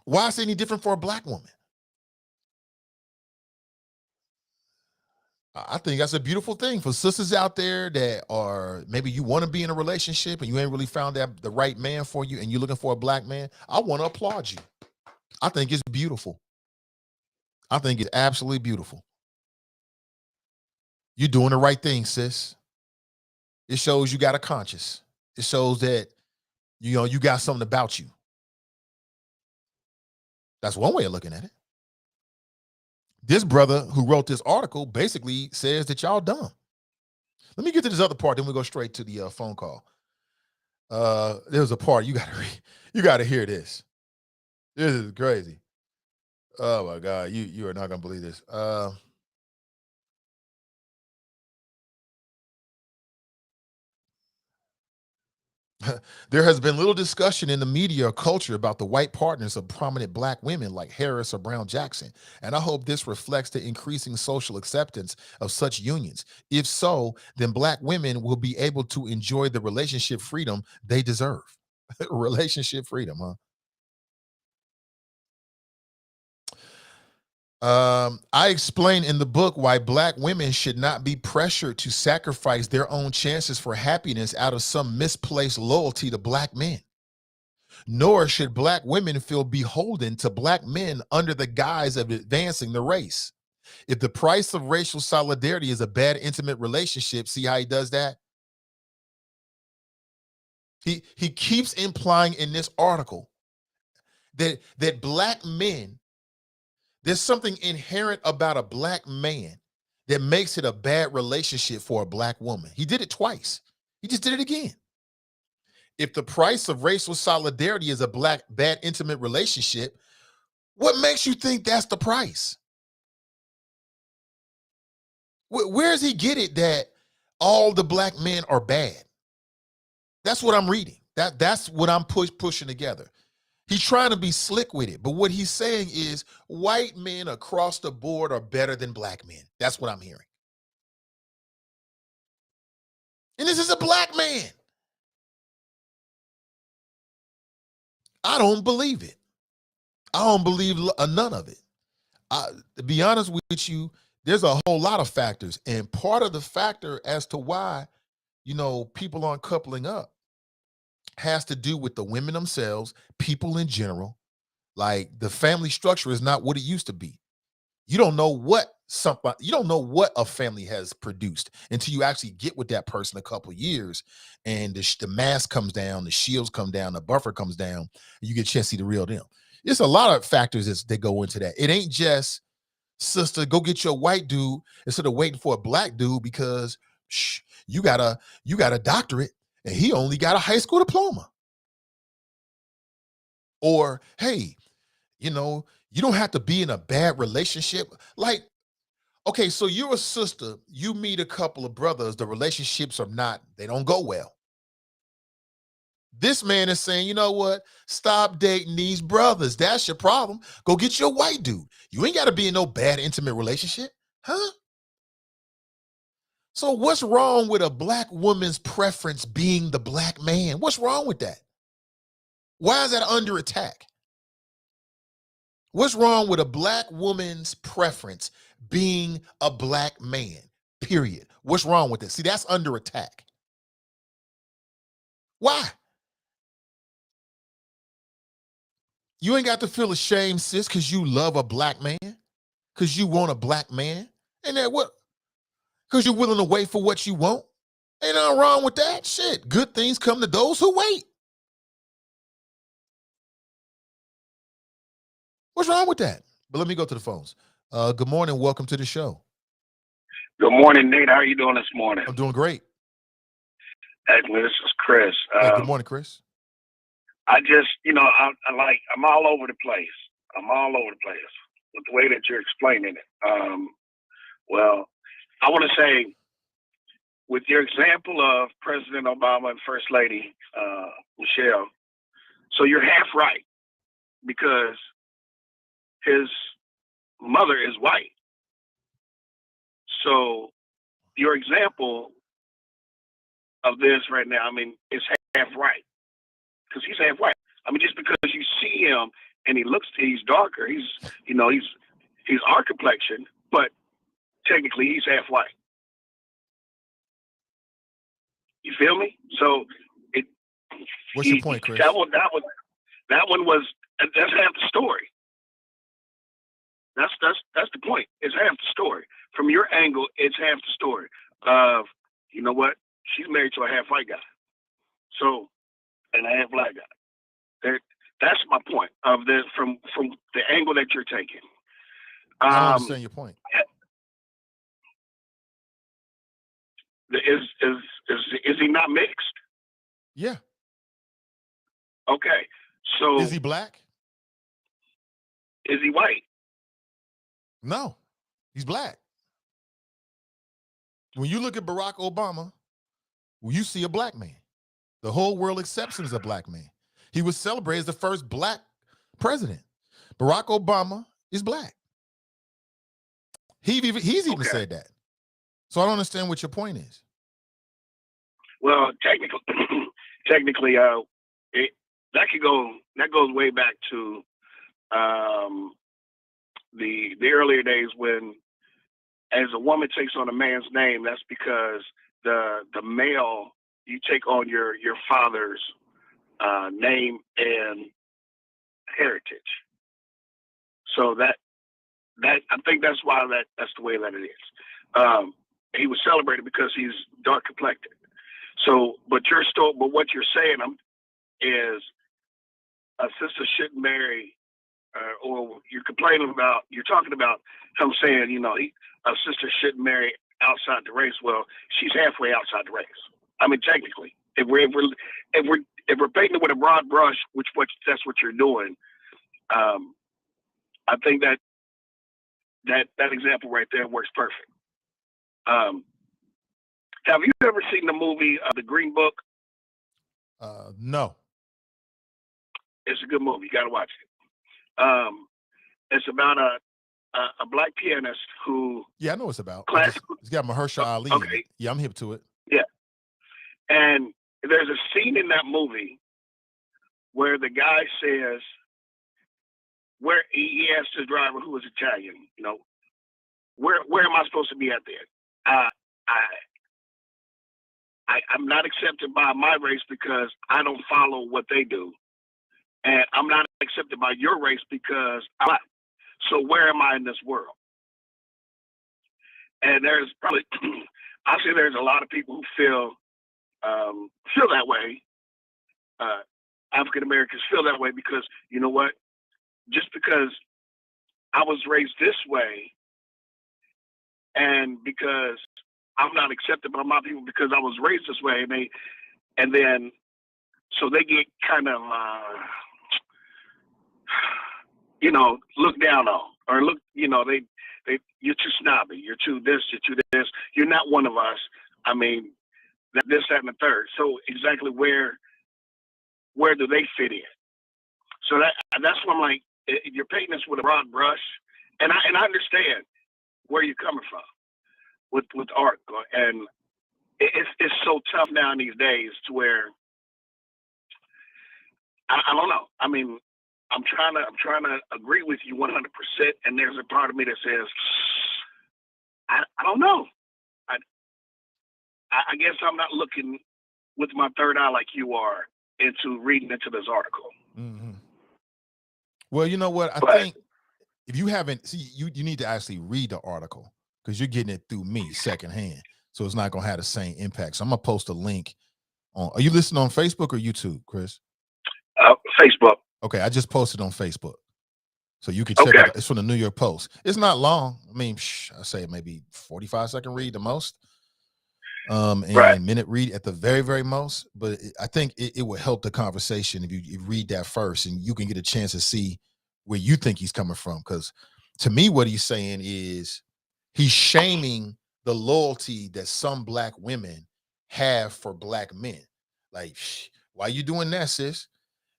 Why is it any different for a black woman? I think that's a beautiful thing for sisters out there that are maybe you want to be in a relationship and you ain't really found that the right man for you and you're looking for a black man. I want to applaud you. I think it's beautiful. I think it's absolutely beautiful. You're doing the right thing, sis. It shows you got a conscience. It shows that you got something about you. That's one way of looking at it. This brother who wrote this article basically says that y'all dumb. Let me get to this other part, then we go straight to the phone call. There's a part you gotta hear this. This is crazy. Oh my God, you are not gonna believe this. There has been little discussion in the media or culture about the white partners of prominent black women like Harris or Brown Jackson, and I hope this reflects the increasing social acceptance of such unions. If so, then black women will be able to enjoy the relationship freedom they deserve. Relationship freedom, huh? I explain in the book why black women should not be pressured to sacrifice their own chances for happiness out of some misplaced loyalty to black men. Nor should black women feel beholden to black men under the guise of advancing the race. If the price of racial solidarity is a bad intimate relationship, see how he does that? He keeps implying in this article that black men, there's something inherent about a black man that makes it a bad relationship for a black woman. He did it twice. He just did it again. If the price of racial solidarity is a bad intimate relationship, what makes you think that's the price? Where does he get it that all the black men are bad? That's what I'm reading. That's what I'm pushing together. He's trying to be slick with it, but what he's saying is white men across the board are better than black men. That's what I'm hearing. And this is a black man. I don't believe it. I don't believe none of it. To be honest with you, there's a whole lot of factors, and part of the factor as to why people aren't coupling up has to do with the women themselves, people in general. Like, the family structure is not what it used to be. You don't know what a family has produced until you actually get with that person a couple of years, and the mask comes down, the shields come down, the buffer comes down, and you get a chance to see the real them. It's a lot of factors that go into that. It ain't just, sister, go get your white dude instead of waiting for a black dude because you got a doctorate and he only got a high school diploma. Or, hey, you don't have to be in a bad relationship. Like, okay, so you're a sister, you meet a couple of brothers, the relationships they don't go well. This man is saying, you know what? Stop dating these brothers. That's your problem. Go get your white dude. You ain't got to be in no bad intimate relationship. Huh? So what's wrong with a black woman's preference being the black man? What's wrong with that? Why is that under attack? What's wrong with a black woman's preference being a black man? Period. What's wrong with it? See, that's under attack. Why? You ain't got to feel ashamed, sis, because you love a black man, because you want a black man. And that what? Because you're willing to wait for what you want. Ain't nothing wrong with that. Shit. Good things come to those who wait. What's wrong with that? But let me go to the phones. Good morning. Welcome to the show. Good morning, Nate. How are you doing this morning? I'm doing great. Excellent. This is Chris. Hey, good morning, Chris. I just, I'm all over the place. I'm all over the place with the way that you're explaining it. Well, I want to say, with your example of President Obama and First Lady Michelle, so you're half right because his mother is white. So your example of this right now, I mean, is half right because he's half white. I mean, just because you see him and he's darker, he's our complexion, but technically he's half white. You feel me? So what's your point, Chris? That one was that's half the story. That's the point. It's half the story. From your angle, it's half the story of, you know what? She's married to a half white guy. So, and a half black guy. That's my point of from the angle that you're taking. I don't understand your point. Is he not mixed? Yeah. Okay. So is he black? Is he white? No, he's black. When you look at Barack Obama, you see a black man. The whole world accepts him as a black man. He was celebrated as the first black president. Barack Obama is black. He's even said that. So I don't understand what your point is. Well, technically, that goes way back to the earlier days when, as a woman takes on a man's name, that's because the male, you take on your father's name and heritage. So that I think that's why that's the way that it is. He was celebrated because he's dark complected. So, but what you're saying is a sister shouldn't marry, or you're talking about him saying, a sister shouldn't marry outside the race. Well, she's halfway outside the race. I mean, technically, if we're painting it with a broad brush, that's what you're doing. I think that example right there works perfect. Have you ever seen the movie The Green Book? No. It's a good movie. You got to watch it. It's about a black pianist who. Yeah, I know what it's about. Classical. It's got Mahershala Ali. Okay. Yeah, I'm hip to it. Yeah. And there's a scene in that movie where the guy says, where he asked his driver, who was Italian, where am I supposed to be at then? I'm not accepted by my race because I don't follow what they do. And I'm not accepted by your race because I'm black. So where am I in this world? And there's probably, I see there's a lot of people who feel that way. African Americans feel that way because, you know what? Just because I was raised this way and because I'm not accepted by my people because I was raised this way, and then they get kind of, looked down on, or you're too snobby, you're too this, you're not one of us. I mean, this, that, and the third. So exactly where do they fit in? So that's why I'm like, you're painting this with a broad brush, and I understand where you're coming from with art, and it's so tough now in these days to where I don't know. I mean, I'm trying to agree with you 100%, and there's a part of me that says I don't know. I guess I'm not looking with my third eye like you are into reading into this article. Mm-hmm. Well, you know what? I But think if you haven't, see, you need to actually read the article because you're getting it through me secondhand. So it's not going to have the same impact. So I'm going to post a link on. Are you listening on Facebook or YouTube, Chris? Facebook. Okay, I just posted on Facebook. So you can check Okay. it. It's from the New York Post. It's not long. I mean, I say maybe 45-second read the most. And Right. minute read at the very, very most. But I think it will help the conversation if you read that first, and you can get a chance to see where you think he's coming from. Because to me, what he's saying is he's shaming the loyalty that some black women have for black men. Like, why you doing that, sis?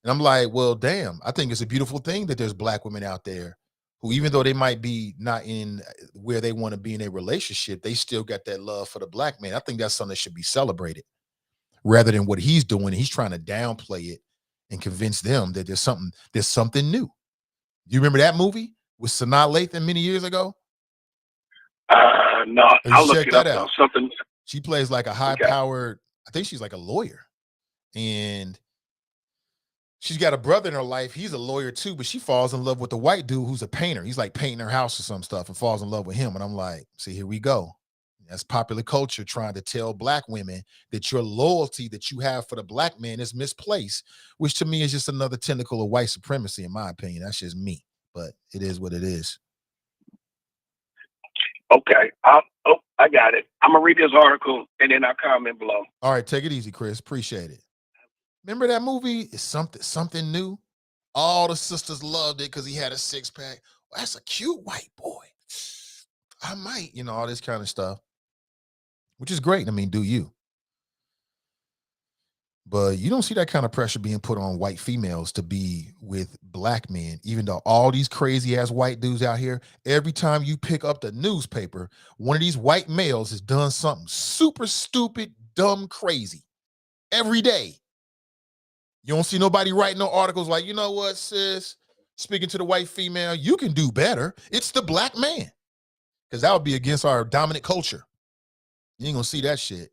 And I'm like, well, damn, I think it's a beautiful thing that there's black women out there who, even though they might be not in where they want to be in a relationship, they still got that love for the black man. I think that's something that should be celebrated rather than what he's doing. He's trying to downplay it and convince them that there's something new. Do you remember that movie with Sanaa Lathan many years ago? No, I'll look it up though. Something. She plays like a high-powered, I think she's like a lawyer. And she's got a brother in her life. He's a lawyer too, but she falls in love with the white dude who's a painter. He's like painting her house or some stuff and falls in love with him. And I'm like, see, here we go. That's popular culture trying to tell black women that your loyalty that you have for the black man is misplaced, which to me is just another tentacle of white supremacy, in my opinion. That's just me, but it is what it is. Okay. I got it. I'm going to read this article and then I'll comment below. All right. Take it easy, Chris. Appreciate it. Remember that movie? It's something new. All the sisters loved it because he had a six-pack. Well, that's a cute white boy. I might, all this kind of stuff, which is great. I mean, do you? But you don't see that kind of pressure being put on white females to be with black men, even though all these crazy ass white dudes out here, every time you pick up the newspaper, one of these white males has done something super stupid, dumb, crazy every day. You don't see nobody writing no articles like, you know what, sis, speaking to the white female, you can do better. It's the black man. Because that would be against our dominant culture. You ain't gonna see that shit.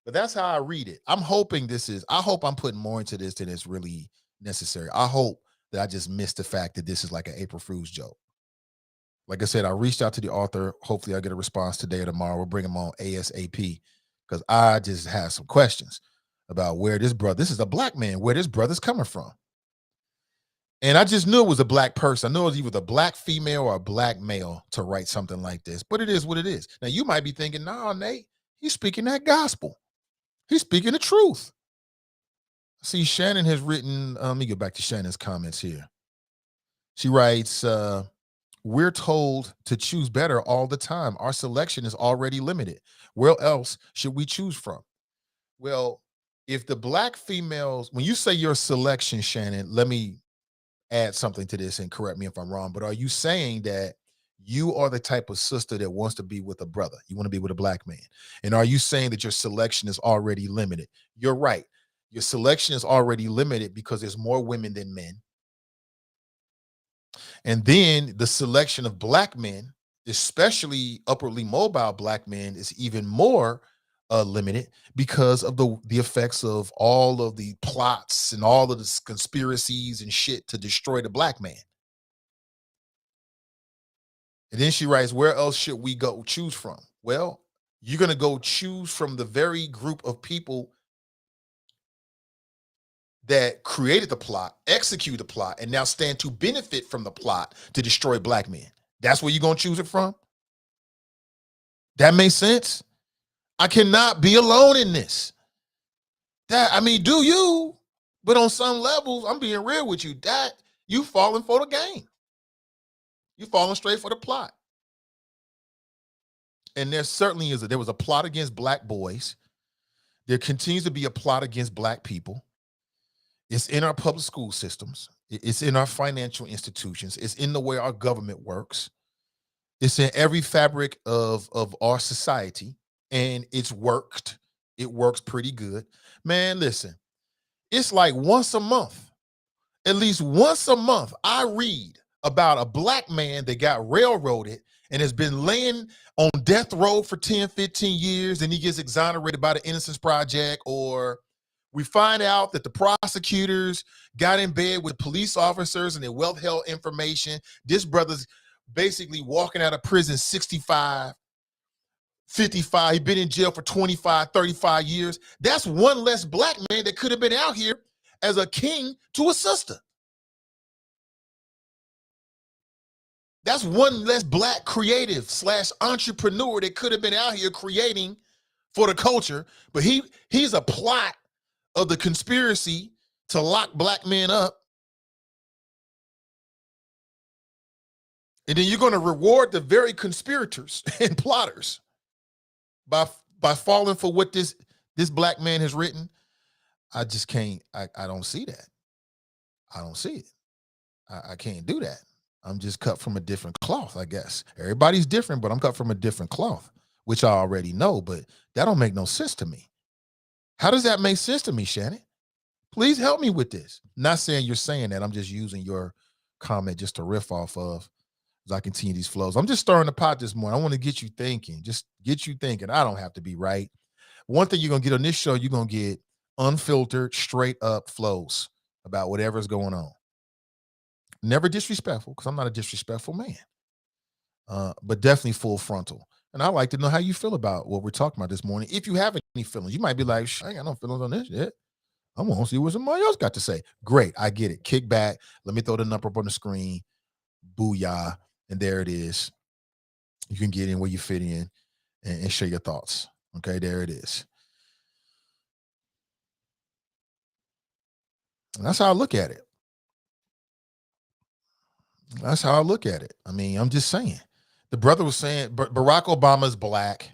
But that's how I read it. I hope I'm putting more into this than is really necessary. I hope that I just missed the fact that this is like an April Fool's joke. Like I said, I reached out to the author. Hopefully I'll get a response today or tomorrow. We'll bring him on ASAP because I just have some questions about this is a black man, where this brother's coming from. And I just knew it was a black person. I knew it was either a black female or a black male to write something like this, but it is what it is. Now you might be thinking, no, Nate, he's speaking that gospel. He's speaking the truth. See, Shannon has written, let me go back to Shannon's comments here. She writes, we're told to choose better all the time. Our selection is already limited. Where else should we choose from? Well, if the black females, when you say your selection, Shannon, let me add something to this and correct me if I'm wrong, but are you saying that you are the type of sister that wants to be with a brother? You want to be with a black man. And are you saying that your selection is already limited? You're right. Your selection is already limited because there's more women than men. And then the selection of black men, especially upwardly mobile black men, is even more limited because of the effects of all of the plots and all of the conspiracies and shit to destroy the black man. And then she writes, where else should we go choose from? Well, you're going to go choose from the very group of people that created the plot, executed the plot, and now stand to benefit from the plot to destroy black men. That's where you're going to choose it from? That makes sense? I cannot be alone in this. Do you? But on some levels, I'm being real with you, that you falling for the game. You falling straight for the plot. And there certainly there was a plot against black boys. There continues to be a plot against black people. It's in our public school systems. It's in our financial institutions. It's in the way our government works. It's in every fabric of our society. And it's worked. It works pretty good. Man, listen, it's like once a month, at least once a month, I read about a black man that got railroaded and has been laying on death row for 10, 15 years, and he gets exonerated by the Innocence Project, or we find out that the prosecutors got in bed with police officers and they withheld information. This brother's basically walking out of prison 65, 55. He's been in jail for 25, 35 years. That's one less black man that could have been out here as a king to a sister. That's one less black creative / entrepreneur that could have been out here creating for the culture. But he's a plot of the conspiracy to lock black men up. And then you're going to reward the very conspirators and plotters by falling for what this black man has written. I just can't, I don't see that. I don't see it. I can't do that. I'm just cut from a different cloth, I guess. Everybody's different, but I'm cut from a different cloth, which I already know, but that don't make no sense to me. How does that make sense to me, Shannon? Please help me with this. Not saying you're saying that. I'm just using your comment just to riff off of as I continue these flows. I'm just stirring the pot this morning. I want to get you thinking, just get you thinking. I don't have to be right. One thing you're going to get on this show, you're going to get unfiltered, straight up flows about whatever's going on. Never disrespectful, because I'm not a disrespectful man, but definitely full frontal. And I'd like to know how you feel about what we're talking about this morning. If you have any feelings, you might be like, I ain't got no feelings on this yet. I want to see what somebody else got to say. Great, I get it. Kick back. Let me throw the number up on the screen. Booyah. And there it is. You can get in where you fit in and share your thoughts. Okay, there it is. And that's how I look at it. That's how I look at it. I mean, I'm just saying. The brother was saying Barack Obama's black.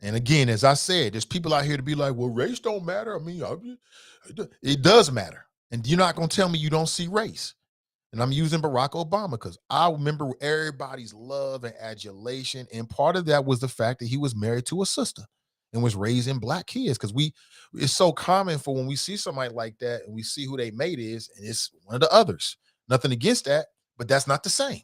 And again, as I said, there's people out here to be like, well, race don't matter. I mean, it does matter. And you're not going to tell me you don't see race. And I'm using Barack Obama because I remember everybody's love and adulation. And part of that was the fact that he was married to a sister and was raising black kids. Because it's so common for when we see somebody like that and we see who they mate is, and it's one of the others. Nothing against that, but that's not the same.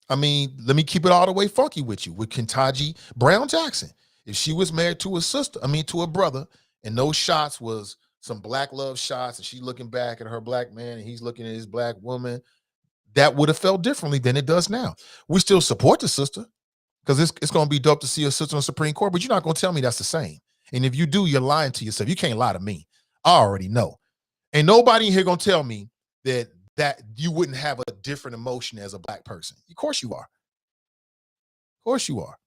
I mean, let me keep it all the way funky with you. With Ketanji Brown Jackson, if she was married to to a brother, and those shots was some black love shots, and she's looking back at her black man, and he's looking at his black woman, that would have felt differently than it does now. We still support the sister because it's going to be dope to see a sister on the Supreme Court, but you're not going to tell me that's the same. And if you do, you're lying to yourself. You can't lie to me. I already know. Ain't nobody in here going to tell me that you wouldn't have a different emotion as a black person. Of course you are. Of course you are.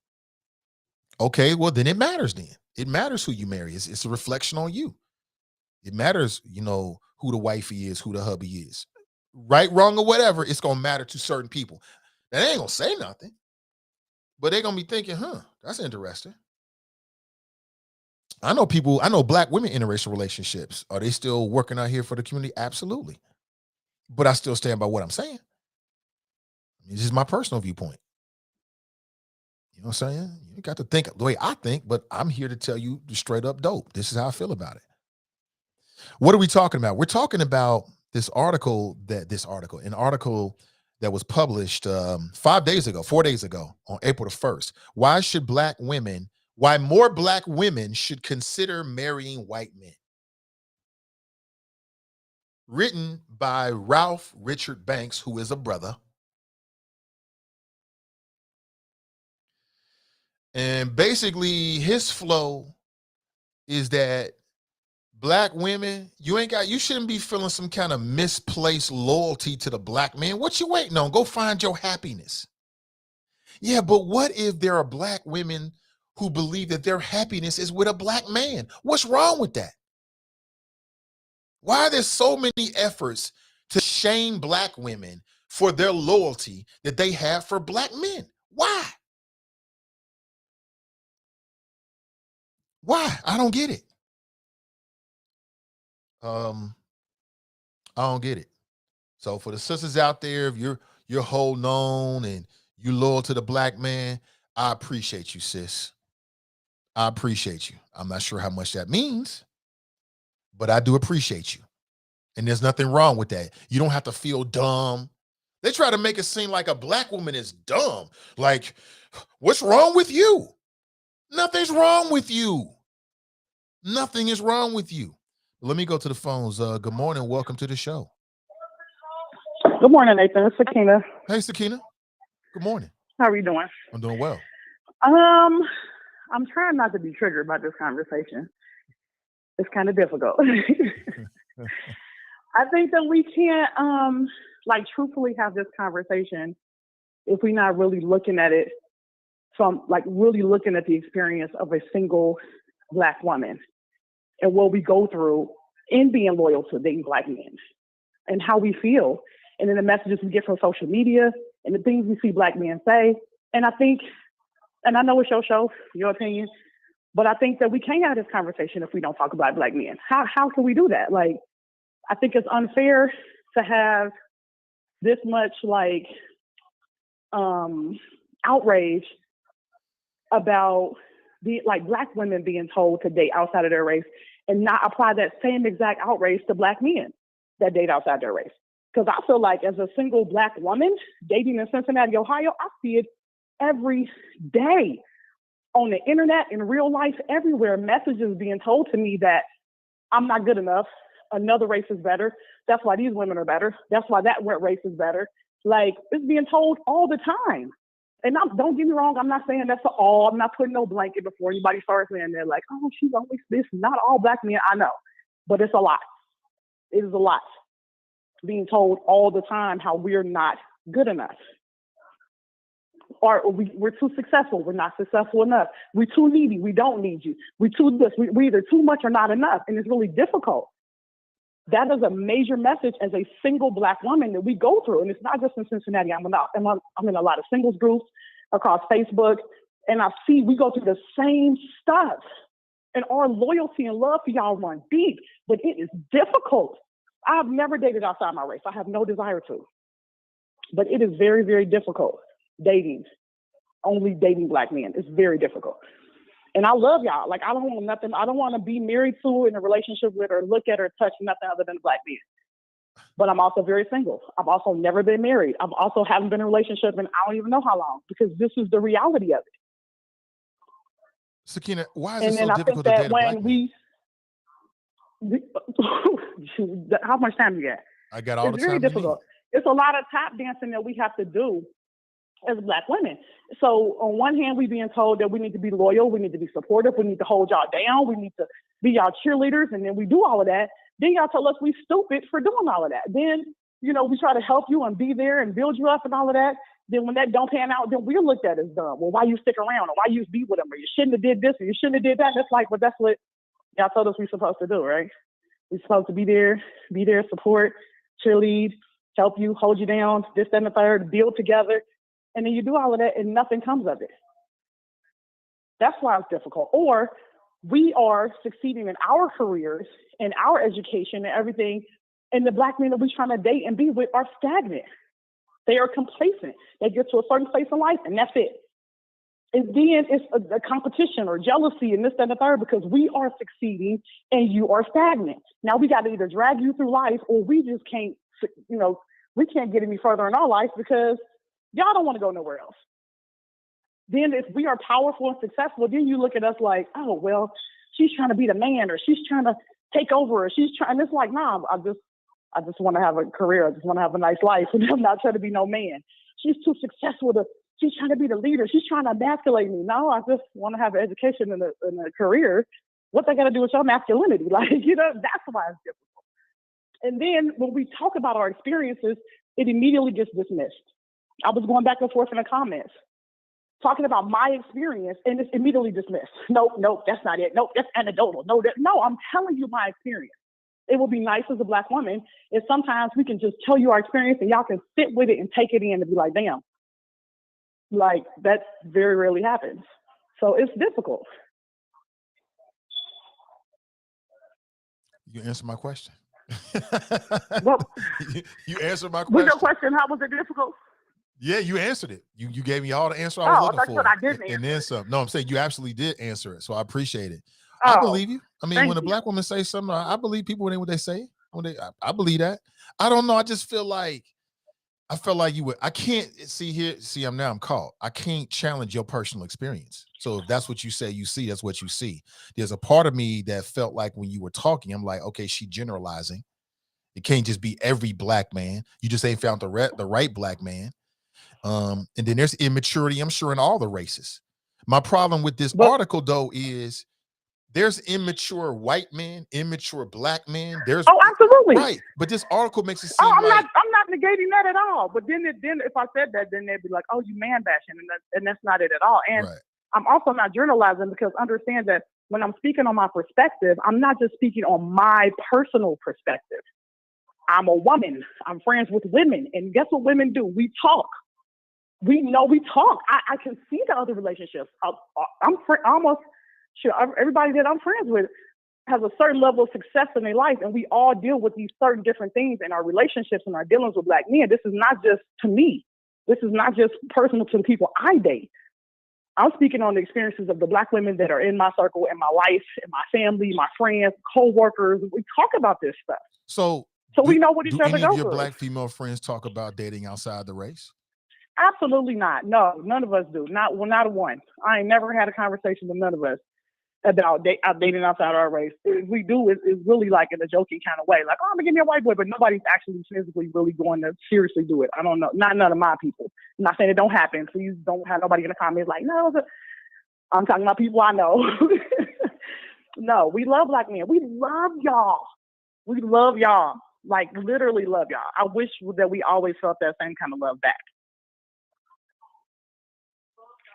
Okay, well, then it matters then. It matters who you marry. It's a reflection on you. It matters, who the wifey is, who the hubby is. Right, wrong, or whatever, it's going to matter to certain people. Now, they ain't going to say nothing, but they're going to be thinking, that's interesting. I know black women in interracial relationships. Are they still working out here for the community? Absolutely. But I still stand by what I'm saying. This is my personal viewpoint. You know what I'm saying? You got to think the way I think, but I'm here to tell you the straight up dope. This is how I feel about it. What are we talking about? We're talking about an article that was published 4 days ago on April the 1st. Why more black women should consider marrying white men. Written by Ralph Richard Banks, who is a brother. And basically his flow is that black women, you shouldn't be feeling some kind of misplaced loyalty to the black man. What you waiting on? Go find your happiness. Yeah, but what if there are black women who believe that their happiness is with a black man? What's wrong with that? Why are there so many efforts to shame black women for their loyalty that they have for black men? Why? Why? I don't get it. I don't get it. So for the sisters out there, if you're holding on and you loyal to the black man, I appreciate you, sis. I appreciate you. I'm not sure how much that means, but I do appreciate you. And there's nothing wrong with that. You don't have to feel dumb. They try to make it seem like a black woman is dumb. Like, what's wrong with you? Nothing's wrong with you. Nothing is wrong with you. Let me go to the phones. Good morning. Welcome to the show. Good morning, Nathan. It's Sakina. Hey, Sakina. Good morning. How are you doing? I'm doing well. I'm trying not to be triggered by this conversation. It's kind of difficult. I think that we can't, truthfully have this conversation if we're not really looking at it from, really looking at the experience of a single Black woman and what we go through in being loyal to dating Black men and how we feel. And then the messages we get from social media and the things we see Black men say. And I think, and I know it's your show, your opinion, but I think that we can't have this conversation if we don't talk about Black men. How can we do that? I think it's unfair to have this much outrage about Black women being told to date outside of their race and not apply that same exact outrage to Black men that date outside their race. Because I feel like as a single Black woman dating in Cincinnati, Ohio, I see it every day on the internet, in real life, everywhere, messages being told to me that I'm not good enough. Another race is better. That's why these women are better. That's why that race is better. It's being told all the time. And don't get me wrong, I'm not saying that's all. I'm not putting no blanket before anybody starts saying they're like, oh, she's always this. Not all Black men, I know. But it's a lot. It is a lot. Being told all the time how we're not good enough. Or we're too successful. We're not successful enough. We're too needy. We don't need you. We're too this. We're either too much or not enough. And it's really difficult. That is a major message as a single Black woman that we go through. And it's not just in Cincinnati. I'm in a lot of singles groups across Facebook. And we go through the same stuff. And our loyalty and love for y'all run deep. But it is difficult. I've never dated outside my race. I have no desire to. But it is very, very difficult only dating Black men. It's very difficult. And I love y'all. I don't want nothing. I don't want to be married to, in a relationship with, or look at or touch nothing other than Black men. But I'm also very single. I've also never been married. I've also haven't been in a relationship in I don't even know how long, because this is the reality of it. Sakina, why is it so difficult to date a Black man? How much time you got? I got all the time. It's very difficult. It's a lot of tap dancing that we have to do as Black women. So on one hand, we're being told that we need to be loyal, we need to be supportive, we need to hold y'all down, we need to be y'all cheerleaders, and then we do all of that. Then y'all tell us we stupid for doing all of that. Then, we try to help you and be there and build you up and all of that. Then when that don't pan out, then we're looked at as dumb. Well, why you stick around? Or why you be with them? Or you shouldn't have did this, or you shouldn't have did that. And it's well, that's what y'all told us we're supposed to do, right? We're supposed to be there, support, cheerlead, help you, hold you down, this, that, and the third, build together. And then you do all of that and nothing comes of it. That's why it's difficult. Or we are succeeding in our careers, in our education and everything, and the Black men that we're trying to date and be with are stagnant. They are complacent. They get to a certain place in life and that's it. And then it's a competition or jealousy and this, that, and the third, because we are succeeding and you are stagnant. Now we got to either drag you through life or we just can't, we can't get any further in our life because y'all don't want to go nowhere else. Then if we are powerful and successful, then you look at us like, oh, well, she's trying to be the man or she's trying to take over or she's trying. It's like, nah, I just want to have a career. I just want to have a nice life. And I'm not trying to be no man. She's too successful she's trying to be the leader. She's trying to emasculate me. No, I just want to have an education and a career. What's that got to do with your masculinity? That's why it's difficult. And then when we talk about our experiences, it immediately gets dismissed. I was going back and forth in the comments, talking about my experience, and it's immediately dismissed. Nope, that's not it. Nope, that's anecdotal. No, I'm telling you my experience. It would be nice as a Black woman if sometimes we can just tell you our experience and y'all can sit with it and take it in and be like, damn. That very rarely happens. So it's difficult. You answered my question. Well, you answered my question. What's your question? How was it difficult? Yeah, you answered it. You gave me all the answer I was looking for. I didn't answer. And then some. No, I'm saying you absolutely did answer it. So I appreciate it. Oh, I believe you. I mean, when a Black woman says something, I believe people when they say. I believe that. I don't know. I just feel like I felt like you would. I can't see here. See, I'm caught. I can't challenge your personal experience. So if that's what you say you see, that's what you see. There's a part of me that felt like when you were talking, I'm like, okay, she generalizing. It can't just be every black man. You just ain't found the right black man. And then there's immaturity, I'm sure, in all the races. My problem with this article, though, is there's immature white men, immature black men. There's absolutely right, but this article makes it Oh, seem I'm like not negating that at all. But then if I said that, then they'd be like, "Oh, you man bashing," and that's not it at all. And right. I'm also not generalizing because understand that when I'm speaking on my perspective, I'm not just speaking on my personal perspective. I'm a woman. I'm friends with women, and guess what women do? We talk. We know we talk. I can see the other relationships. I'm almost sure everybody that I'm friends with has a certain level of success in their life, and we all deal with these certain different things in our relationships and our dealings with black men. This is not just to me. This is not just personal to the people I date. I'm speaking on the experiences of the black women that are in my circle, in my life, in my family, my friends, co-workers. We talk about this stuff. So we know what each other go through. Do any of your black female friends talk about dating outside the race? Absolutely not. No, none of us do. Not a one. I ain't never had a conversation with none of us about dating outside our race. If we do, it's really like in a joking kind of way. Like, oh, I'm going to give me a white boy, but nobody's actually physically really going to seriously do it. I don't know. Not none of my people. I'm not saying it don't happen. Please don't have nobody in the comments like, no, I'm talking about people I know. No, we love black men. We love y'all. We love y'all. Like, literally love y'all. I wish that we always felt that same kind of love back.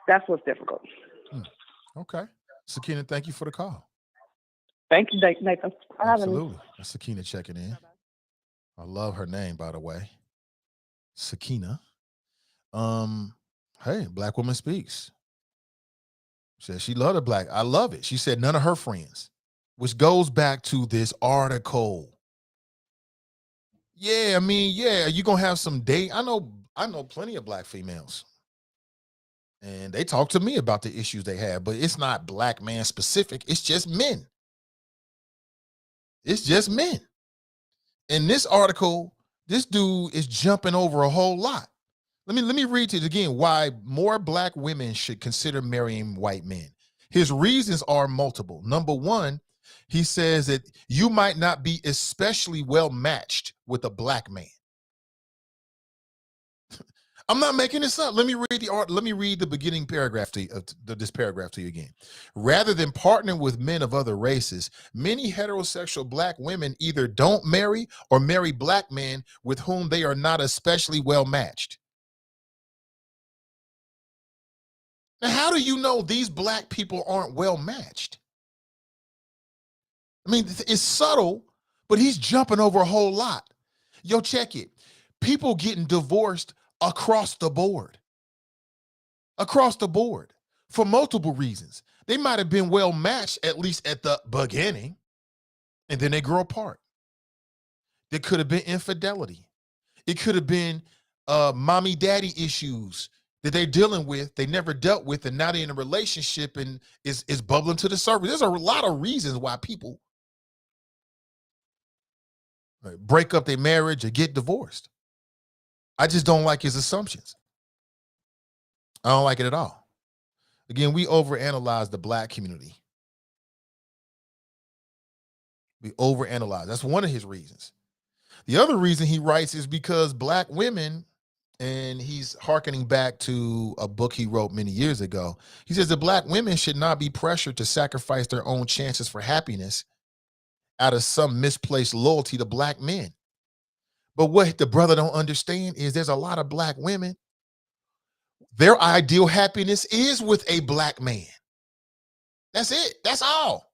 That's what's difficult. Okay. Sakina, thank you for the call. Thank you, Nathan. Absolutely. That's Sakina checking in. I love her name, by the way. Sakina. Hey, black woman speaks. Says she loved a black. I love it. She said none of her friends, which goes back to this article. Yeah, I mean, yeah, you're gonna have some date. I know plenty of black females. And they talk to me about the issues they have, but it's not black man specific. It's just men. It's just men. In this article, this dude is jumping over a whole lot. Let me read it again. Why more black women should consider marrying white men. His reasons are multiple. Number one, he says that you might not be especially well matched with a black man. I'm not making this up. Let me read the beginning paragraph this paragraph to you again. Rather than partnering with men of other races, many heterosexual black women either don't marry or marry black men with whom they are not especially well matched. Now, how do you know these black people aren't well matched? I mean, it's subtle, but he's jumping over a whole lot. Yo, check it. People getting divorced across the board for multiple reasons. They might have been well matched, at least at the beginning, and then they grow apart. There could have been infidelity. It could have been mommy daddy issues that they're dealing with, they never dealt with, and now they're in a relationship and is bubbling to the surface. There's a lot of reasons why people break up their marriage or get divorced. I just don't like his assumptions. I don't like it at all. Again, we overanalyze the black community. We overanalyze. That's one of his reasons. The other reason he writes is because black women, and he's hearkening back to a book he wrote many years ago. He says that black women should not be pressured to sacrifice their own chances for happiness out of some misplaced loyalty to black men. But what the brother don't understand is there's a lot of black women, their ideal happiness is with a black man. That's it. That's all.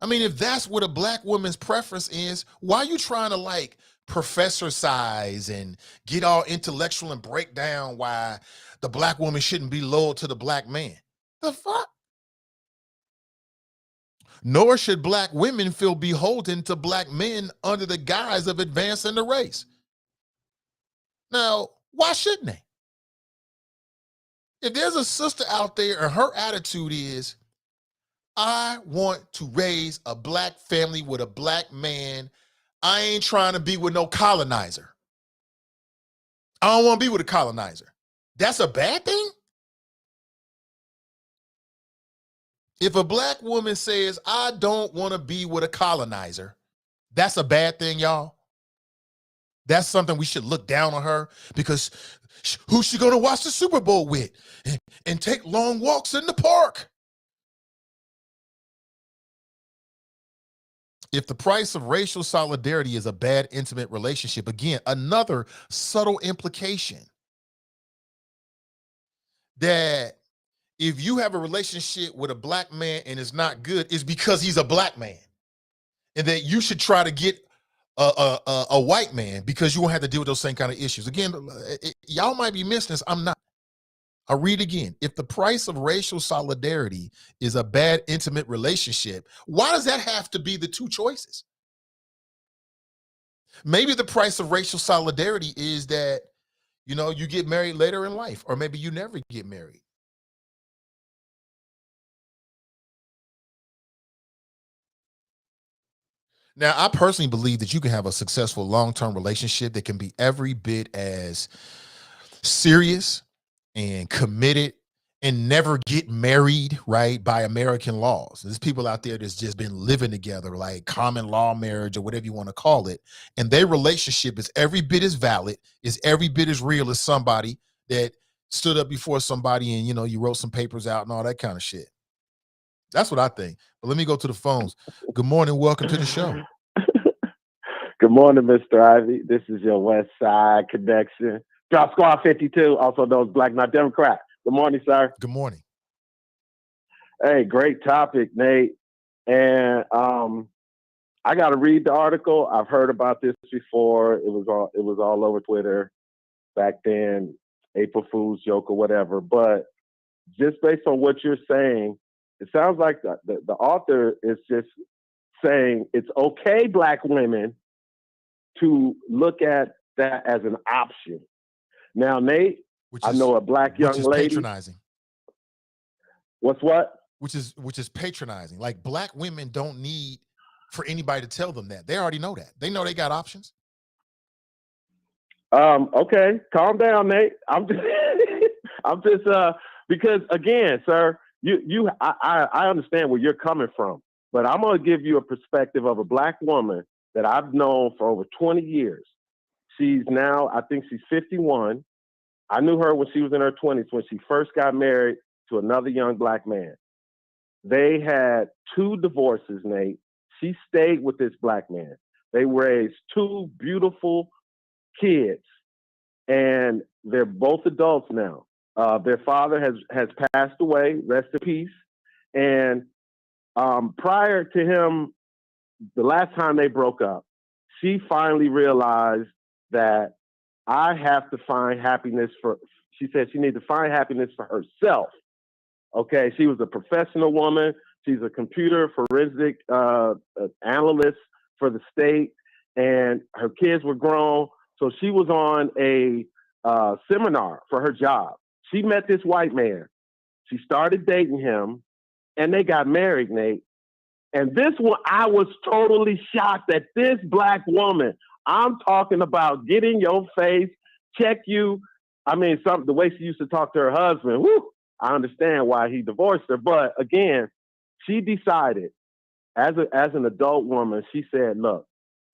I mean, if that's what a black woman's preference is, why are you trying to like professor size and get all intellectual and break down why the black woman shouldn't be loyal to the black man? The fuck? Nor should black women feel beholden to black men under the guise of advancing the race. Now, why shouldn't they? If there's a sister out there and her attitude is, I want to raise a black family with a black man, I ain't trying to be with no colonizer. I don't want to be with a colonizer. That's a bad thing? If a black woman says, I don't want to be with a colonizer, that's a bad thing, y'all. That's something we should look down on her because who's she going to watch the Super Bowl with and take long walks in the park? If the price of racial solidarity is a bad intimate relationship, again, another subtle implication that if you have a relationship with a black man and it's not good, it's because he's a black man, and that you should try to get a white man because you won't have to deal with those same kind of issues. Again, y'all might be missing this. I'm not. I'll read again. If the price of racial solidarity is a bad intimate relationship, why does that have to be the two choices? Maybe the price of racial solidarity is that, you know, you get married later in life, or maybe you never get married. Now, I personally believe that you can have a successful long-term relationship that can be every bit as serious and committed and never get married, right, by American laws. There's people out there that's just been living together, like common law marriage or whatever you want to call it. And their relationship is every bit as valid, is every bit as real as somebody that stood up before somebody and, you know, you wrote some papers out and all that kind of shit. That's what I think. But let me go to the phones. Good morning. Welcome to the show. Good morning, Mr. Ivy. This is your West Side Connection. Drop Squad 52, also known as Black Not Democrat. Good morning, sir. Good morning. Hey, great topic, Nate. And I got to read the article. I've heard about this before. It was all over Twitter back then, April Fool's joke or whatever. But just based on what you're saying, it sounds like the author is just saying it's okay, black women, to look at that as an option. Now, Nate, I know a black young lady. Patronizing. What's what? Which is patronizing. Like, black women don't need for anybody to tell them that. They already know that. They know they got options. Okay, calm down, Nate. I'm just because again, sir, I understand where you're coming from, but I'm gonna give you a perspective of a black woman that I've known for over 20 years. She's now, I think she's 51. I knew her when she was in her 20s when she first got married to another young black man. They had 2 divorces, Nate. She stayed with this black man. They raised 2 beautiful kids, and they're both adults now. Their father has passed away, rest in peace. And prior to him, the last time they broke up, she finally realized that I have to find happiness she said she needed to find happiness for herself. Okay, she was a professional woman. She's a computer forensic analyst for the state, and her kids were grown. So she was on a seminar for her job. She met this white man. She started dating him, and they got married, Nate. And this one, I was totally shocked that this black woman, I'm talking about get in your face, check you. I mean, the way she used to talk to her husband, whew, I understand why he divorced her. But again, she decided as an adult woman, she said, look,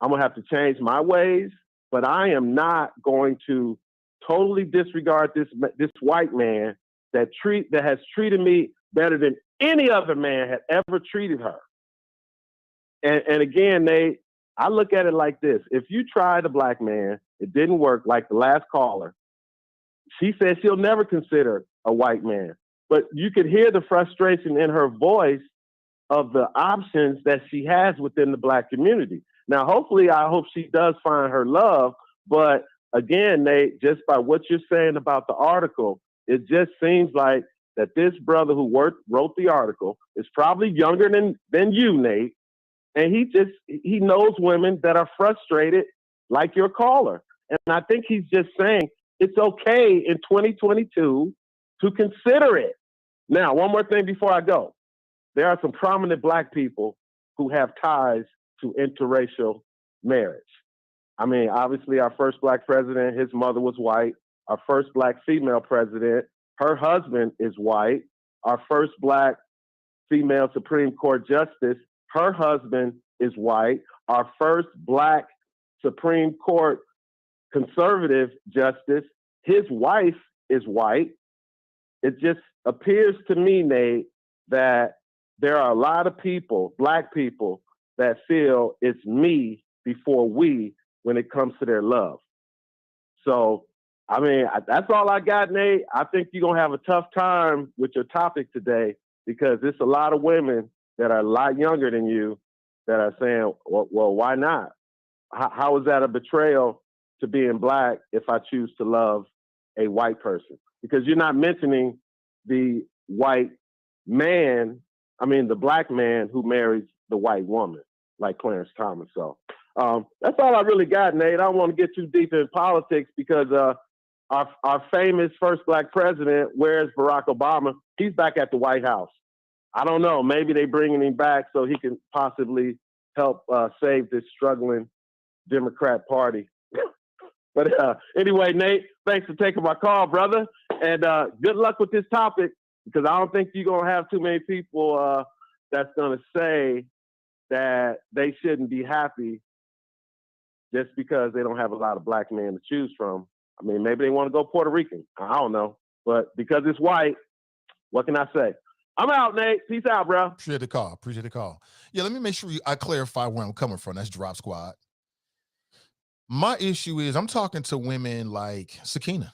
I'm going to have to change my ways, but I am not going to totally disregard this white man that has treated me better than any other man had ever treated her. And again, Nate, I look at it like this. If you tried a black man, it didn't work, like the last caller, she said she'll never consider a white man. But you could hear the frustration in her voice of the options that she has within the black community. Now, hopefully, I hope she does find her love. But again, Nate, just by what you're saying about the article, it just seems like that this brother who wrote the article is probably younger than you, Nate. And he knows women that are frustrated like your caller. And I think he's just saying it's okay in 2022 to consider it. Now, one more thing before I go. There are some prominent black people who have ties to interracial marriage. I mean, obviously our first black president, his mother was white. our first black female president. Her husband is white. Our first black female Supreme Court justice, her husband is white. Our first black Supreme Court conservative justice, his wife is white. It just appears to me, Nate, that there are a lot of people, black people, that feel it's me before we when it comes to their love. So, I mean, that's all I got, Nate. I think you're going to have a tough time with your topic today because there's a lot of women that are a lot younger than you that are saying, well why not? How is that a betrayal to being black if I choose to love a white person? Because you're not mentioning the white man, the black man who marries the white woman, like Clarence Thomas. So that's all I really got, Nate. I don't want to get too deep in politics because our famous first black president, where's Barack Obama? He's back at the White House. I don't know. Maybe they bringing him back so he can possibly help save this struggling Democrat Party. But anyway, Nate, thanks for taking my call, brother. And good luck with this topic because I don't think you're going to have too many people that's going to say that they shouldn't be happy just because they don't have a lot of black men to choose from. I mean, maybe they want to go Puerto Rican. I don't know. But because it's white, what can I say? I'm out, Nate. Peace out, bro. Appreciate the call. Yeah, let me make sure I clarify where I'm coming from. That's Drop Squad. My issue is I'm talking to women like Sakina,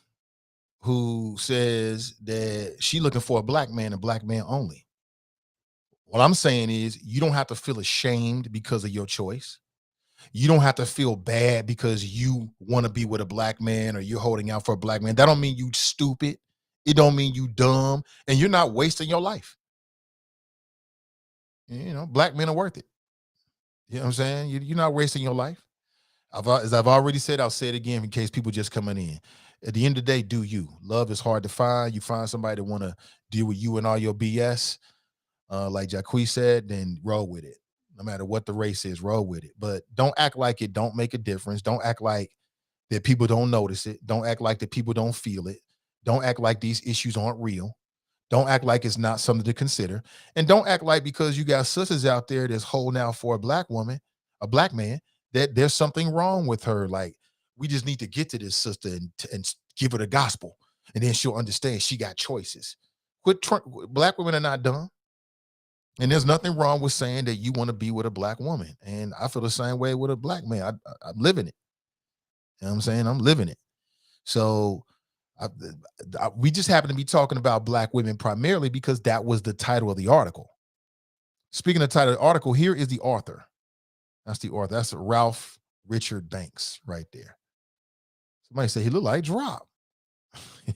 who says that she looking for a black man and black man only. What I'm saying is you don't have to feel ashamed because of your choice. You don't have to feel bad because you want to be with a black man or you're holding out for a black man. That don't mean you stupid. It don't mean you dumb, and you're not wasting your life. You know, black men are worth it. You know what I'm saying? You're not wasting your life. As I've already said, I'll say it again in case people just coming in. At the end of the day, do you. Love is hard to find. You find somebody that want to deal with you and all your BS, like Jacque said, then roll with it. No matter what the race is, roll with it. But don't act like it don't make a difference. Don't act like that people don't notice it. Don't act like that people don't feel it. Don't act like these issues aren't real. Don't act like it's not something to consider. And don't act like because you got sisters out there that's holding out for a black woman, a black man, that there's something wrong with her. Like, we just need to get to this sister and give her the gospel. And then she'll understand she got choices. Black women are not dumb. And there's nothing wrong with saying that you want to be with a black woman. And I feel the same way with a black man. I'm living it. You know what I'm saying? I'm living it. So we just happen to be talking about black women primarily because that was the title of the article. Speaking of the title of the article, here is the author. That's the author. That's Ralph Richard Banks right there. Somebody say he look like Drop.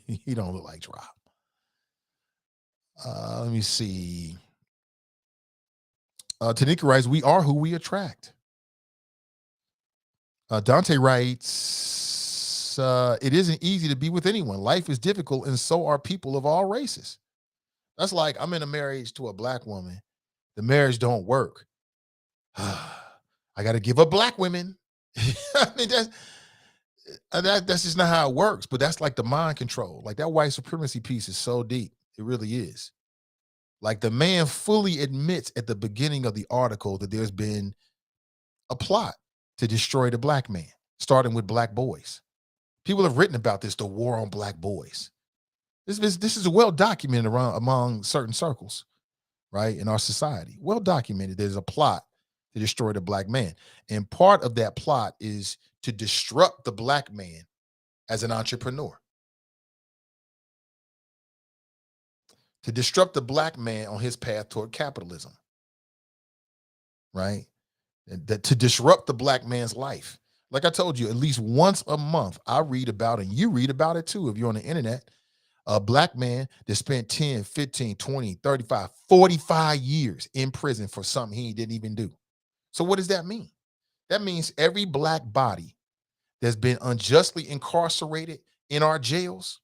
He don't look like Drop. Let me see. Tanika writes, we are who we attract. Dante writes, it isn't easy to be with anyone. Life is difficult, and so are people of all races. That's like I'm in a marriage to a black woman. The marriage don't work. I got to give up black women. I mean, that's just not how it works. But that's like the mind control. Like that white supremacy piece is so deep. It really is. Like the man fully admits at the beginning of the article that there's been a plot to destroy the black man, starting with black boys. People have written about this, the war on black boys. This is well documented among certain circles, right, in our society. Well documented. There's a plot to destroy the black man. And part of that plot is to disrupt the black man as an entrepreneur. To disrupt the black man on his path toward capitalism, right? And to disrupt the black man's life. Like I told you, at least once a month, I read about it, and you read about it too if you're on the internet, a black man that spent 10, 15, 20, 35, 45 years in prison for something he didn't even do. So what does that mean? That means every black body that's been unjustly incarcerated in our jails,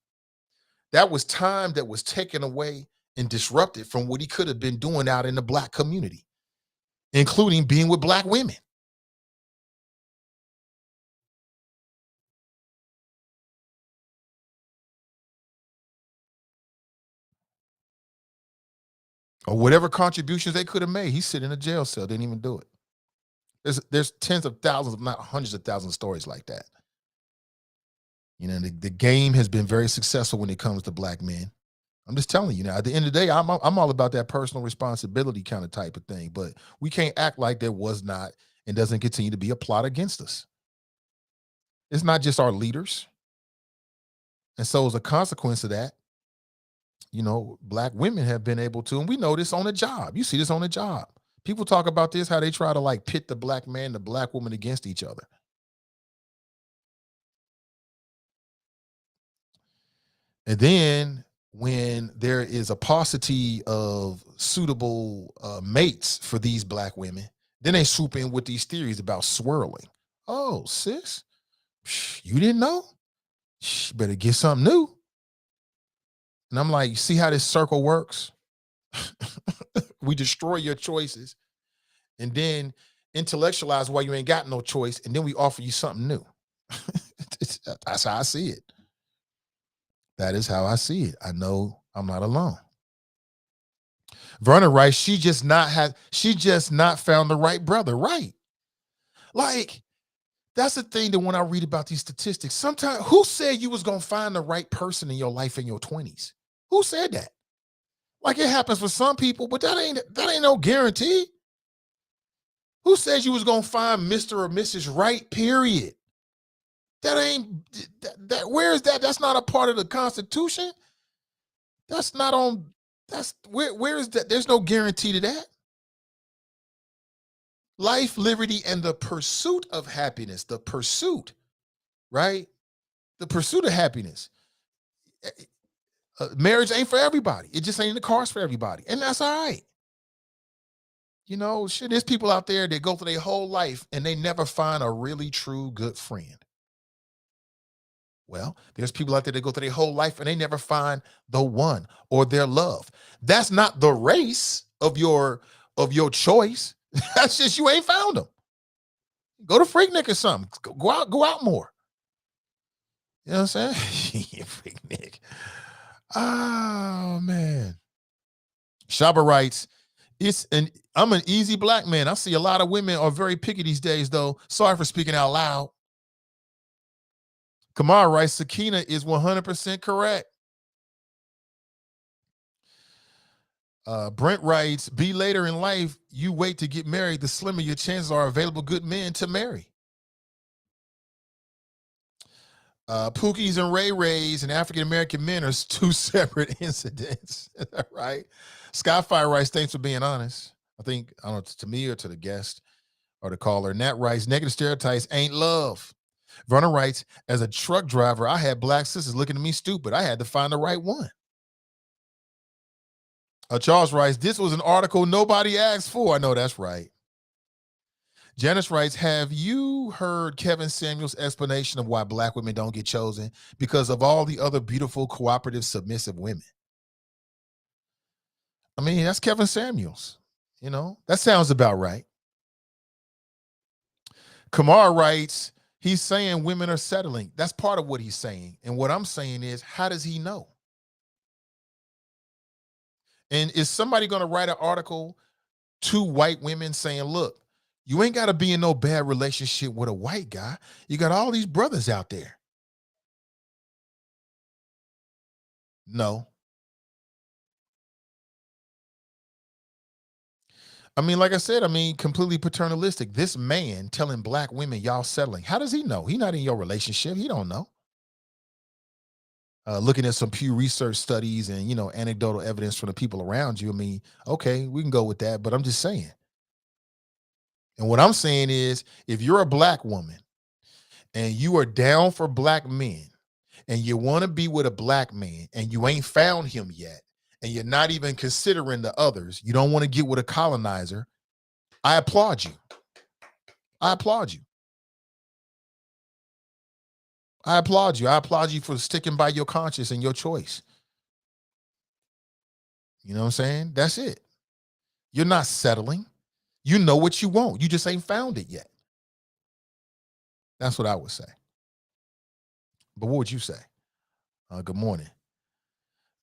that was time that was taken away and disrupted from what he could have been doing out in the black community, including being with black women. or whatever contributions they could have made. He's sitting in a jail cell, didn't even do it. There's tens of thousands, if not hundreds of thousands of stories like that. You know, the game has been very successful when it comes to black men. I'm just telling you now, at the end of the day, I'm all about that personal responsibility kind of type of thing. But we can't act like there was not and doesn't continue to be a plot against us. It's not just our leaders. And so as a consequence of that, you know, black women have been able to, and we know this on the job. You see this on the job. People talk about this, how they try to like pit the black man and the black woman against each other. And then when there is a paucity of suitable mates for these black women, then they swoop in with these theories about swirling. Oh, sis, you didn't know? Better get something new. And I'm like, see how this circle works? We destroy your choices and then intellectualize why you ain't got no choice. And then we offer you something new. That's how I see it. That is how I see it. I know I'm not alone. Verna writes, she just not found the right brother. Right. Like, that's the thing that when I read about these statistics, sometimes who said you was going to find the right person in your life in your 20s? Who said that? Like, it happens for some people, but that ain't no guarantee. Who says you was going to find Mr. or Mrs. Right, period? That ain't, where is that? That's not a part of the Constitution. That's not on, where is that? There's no guarantee to that. Life, liberty, and the pursuit of happiness, the pursuit, right? The pursuit of happiness. Marriage ain't for everybody. It just ain't in the cards for everybody. And that's all right. You know, shit, there's people out there that go through their whole life and they never find a really true good friend. Well, there's people out there that go through their whole life and they never find the one or their love. That's not the race of your choice. That's just you ain't found them. Go to Freaknik or something. Go out more. You know what I'm saying? Freaknik. Oh man. Shaba writes, I'm an easy black man. I see a lot of women are very picky these days, though. Sorry for speaking out loud. Kamar writes, Sakina is 100% correct. Brent writes, be later in life, you wait to get married, the slimmer your chances are available good men to marry. Pookies and Ray Rays and African-American men are two separate incidents, right? Skyfire writes, thanks for being honest. I don't know, to me or to the guest or the caller. Nat writes, negative stereotypes ain't love. Verna writes, as a truck driver, I had black sisters looking at me stupid. I had to find the right one. Charles writes, this was an article nobody asked for. I know that's right. Janice writes, have you heard Kevin Samuels' explanation of why black women don't get chosen? Because of all the other beautiful, cooperative, submissive women. I mean, that's Kevin Samuels. You know, that sounds about right. Kamar writes, he's saying women are settling. That's part of what he's saying. And what I'm saying is, how does he know? And is somebody going to write an article to white women saying, look, you ain't got to be in no bad relationship with a white guy. You got all these brothers out there. No. I mean, like I said, completely paternalistic. This man telling black women, y'all settling. How does he know? He's not in your relationship. He don't know. Looking at some Pew Research studies and, you know, anecdotal evidence from the people around you. I mean, okay, we can go with that, but I'm just saying. And what I'm saying is, if you're a black woman and you are down for black men and you want to be with a black man and you ain't found him yet, and you're not even considering the others, you don't want to get with a colonizer, I applaud you. I applaud you. I applaud you. I applaud you for sticking by your conscience and your choice. You know what I'm saying? That's it. You're not settling. You know what you want. You just ain't found it yet. That's what I would say. But what would you say? Good morning.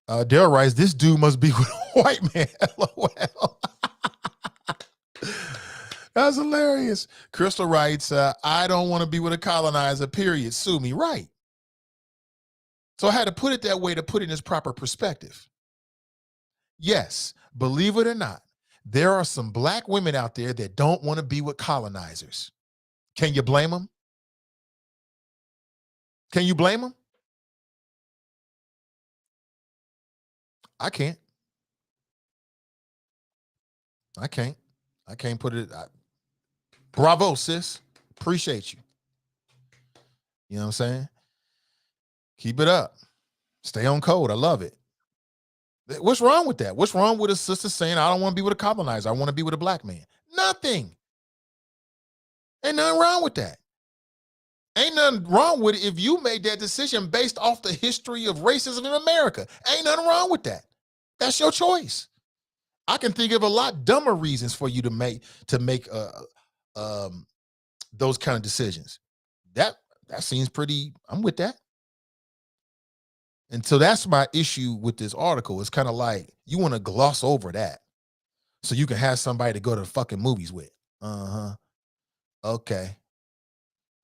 Daryl writes, this dude must be with a white man. LOL. That's hilarious. Crystal writes, I don't want to be with a colonizer, period. Sue me. Right. So I had to put it that way to put it in its proper perspective. Yes, believe it or not, there are some black women out there that don't want to be with colonizers. Can you blame them? Can you blame them? I can't. I can't put it. Bravo, sis. Appreciate you. You know what I'm saying? Keep it up. Stay on code. I love it. What's wrong with that? What's wrong with a sister saying, I don't want to be with a colonizer. I want to be with a black man? Nothing. Ain't nothing wrong with that. Ain't nothing wrong with it if you made that decision based off the history of racism in America. Ain't nothing wrong with that. That's your choice. I can think of a lot dumber reasons for you to make those kind of decisions. That seems pretty, I'm with that. And so that's my issue with this article. It's kind of like you want to gloss over that so you can have somebody to go to the fucking movies with. Okay.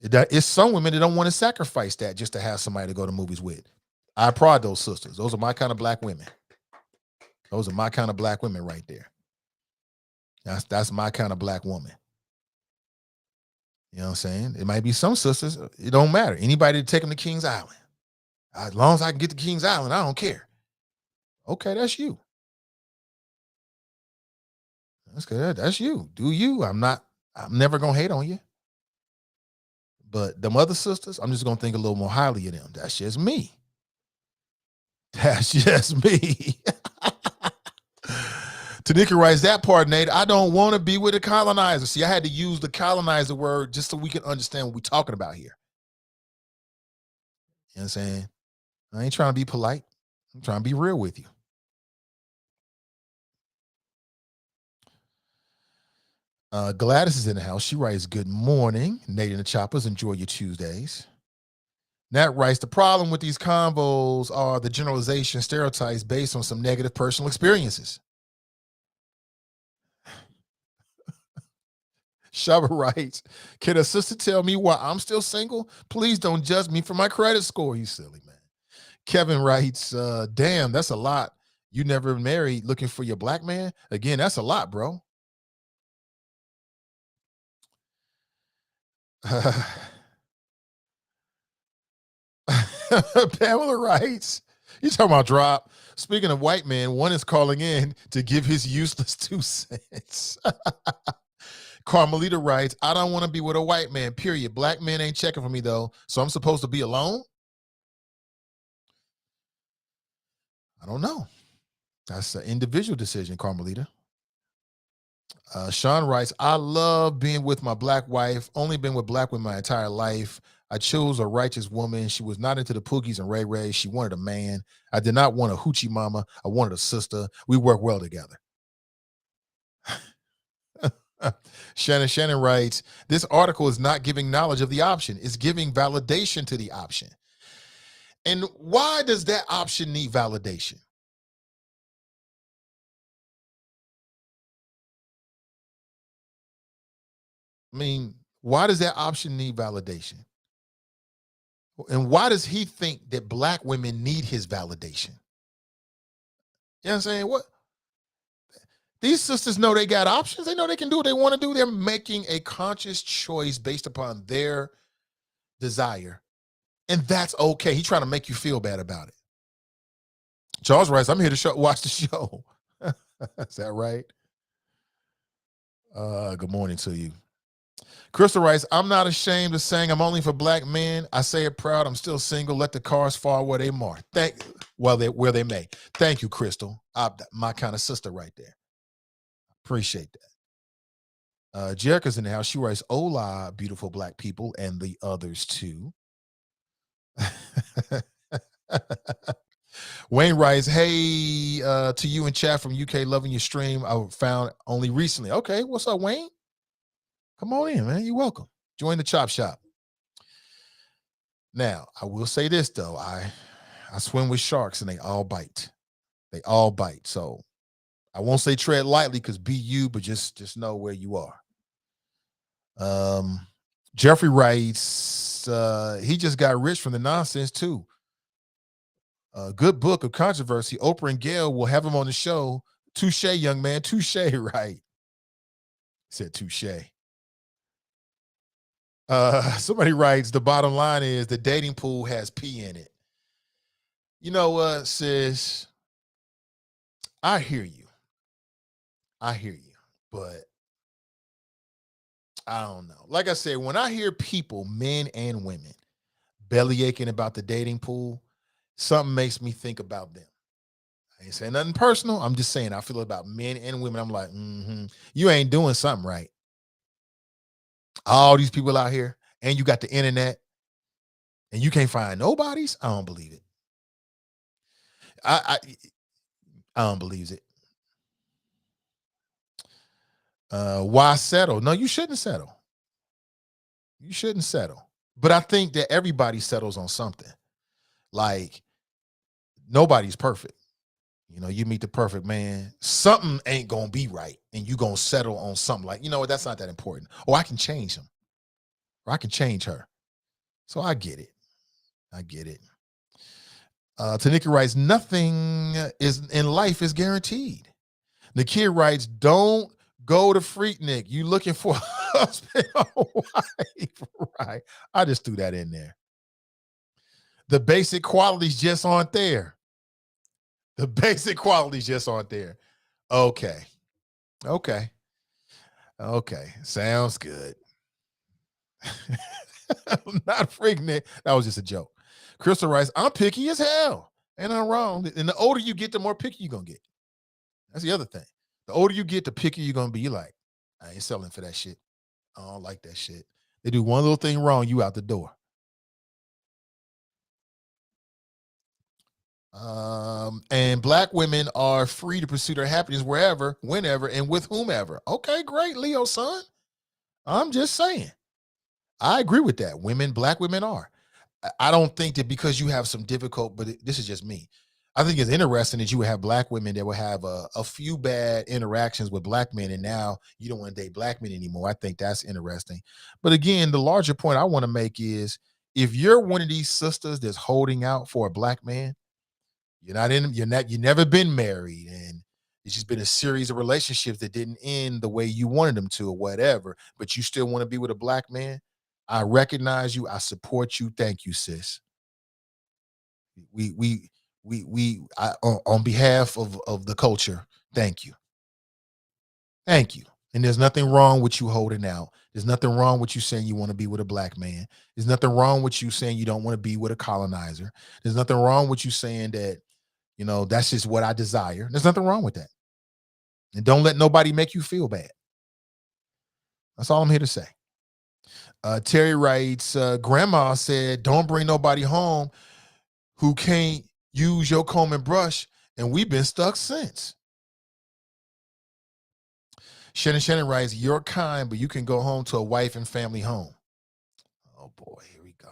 It's some women that don't want to sacrifice that just to have somebody to go to movies with. I applaud those sisters. Those are my kind of black women. Those are my kind of black women right there. That's my kind of black woman. You know what I'm saying? It might be some sisters, it don't matter. Anybody to take them to Kings Island. As long as I can get to Kings Island, I don't care. Okay, that's you. That's good. That's you. Do you? I'm never gonna hate on you. But them other sisters, I'm just gonna think a little more highly of them. That's just me. That's just me. Tanika writes, that part, Nate, I don't want to be with a colonizer. See, I had to use the colonizer word just so we can understand what we're talking about here. You know what I'm saying? I ain't trying to be polite. I'm trying to be real with you. Gladys is in the house. She writes, good morning, Nate and the Choppers. Enjoy your Tuesdays. Nat writes, the problem with these combos are the generalization stereotypes based on some negative personal experiences. Shaba writes, can a sister tell me why I'm still single? Please don't judge me for my credit score. You silly man. Kevin writes, damn, that's a lot. You never married looking for your black man? Again, that's a lot, bro. Pamela writes, you talking about drop. Speaking of white men, one is calling in to give his useless 2 cents. Carmelita writes, I don't want to be with a white man, period. Black men ain't checking for me, though, so I'm supposed to be alone? I don't know. That's an individual decision, Carmelita. Sean writes, I love being with my black wife. Only been with black women my entire life. I chose a righteous woman. She was not into the poogies and ray rays. She wanted a man. I did not want a hoochie mama. I wanted a sister. We work well together. Shannon writes, this article is not giving knowledge of the option. It's giving validation to the option. And why does that option need validation? I mean, why does that option need validation? And why does he think that black women need his validation? You know what I'm saying? What? These sisters know they got options. They know they can do what they want to do. They're making a conscious choice based upon their desire. And that's okay. He's trying to make you feel bad about it. Charles writes, I'm here to watch the show. Is that right? Good morning to you. Crystal writes, I'm not ashamed of saying I'm only for black men. I say it proud. I'm still single. Let the cars fall where they mark. Where they may. Thank you, Crystal. My kind of sister right there. Appreciate that. Jerica's in the house. She writes, hola, beautiful black people, and the others too. Wayne writes, hey, to you in chat from UK, loving your stream. I found only recently. Okay, what's up, Wayne? Come on in, man. You're welcome. Join the chop shop. Now, I will say this, though. I swim with sharks, and they all bite. They all bite. So I won't say tread lightly because be you, but just know where you are. Jeffrey writes, he just got rich from the nonsense too. Good book of controversy. Oprah and Gail will have him on the show. Touche, young man. Touche, right? Said touche. Somebody writes, the bottom line is the dating pool has pee in it. You know what, sis? I hear you. But I don't know. Like I said, when I hear people, men and women, belly aching about the dating pool, something makes me think about them. I ain't saying nothing personal. I'm just saying I feel about men and women. I'm like, you ain't doing something right. All these people out here, and you got the internet, and you can't find nobodies. I don't believe it. I don't believe it. Why settle? No, you shouldn't settle. You shouldn't settle. But I think that everybody settles on something. Like, nobody's perfect. You know, you meet the perfect man, something ain't gonna be right, and you gonna settle on something like, you know what, that's not that important. Or I can change him, or I can change her. So I get it. Tanika writes, nothing is in life is guaranteed. The kid writes, don't go to Freaknik. You looking for a husband or wife, right? I just threw that in there. The basic qualities just aren't there. Okay. Sounds good. Not Freaknik. That was just a joke. Crystal writes, I'm picky as hell. And I'm wrong. And the older you get, the more picky you're going to get. That's the other thing. The older you get, the pickier you're going to be. You're like, I ain't selling for that shit. I don't like that shit. They do one little thing wrong, you out the door. And black women are free to pursue their happiness wherever, whenever, and with whomever. Okay, great, Leo, son. I'm just saying. I agree with that. Black women are. I don't think that because you have some difficult, but this is just me. I think it's interesting that you would have black women that will have a few bad interactions with black men, and now you don't want to date black men anymore. I think that's interesting. But again, the larger point I want to make is if you're one of these sisters that's holding out for a black man, you never been married, and it's just been a series of relationships that didn't end the way you wanted them to or whatever, but you still want to be with a black man. I recognize you. I support you. Thank you, sis. On behalf of the culture, thank you. Thank you. And there's nothing wrong with you holding out. There's nothing wrong with you saying you want to be with a black man. There's nothing wrong with you saying you don't want to be with a colonizer. There's nothing wrong with you saying that, that's just what I desire. There's nothing wrong with that. And don't let nobody make you feel bad. That's all I'm here to say. Terry writes, grandma said, don't bring nobody home who can't use your comb and brush, and we've been stuck since. Shannon writes, you're kind, but you can go home to a wife and family home. Oh boy, here we go.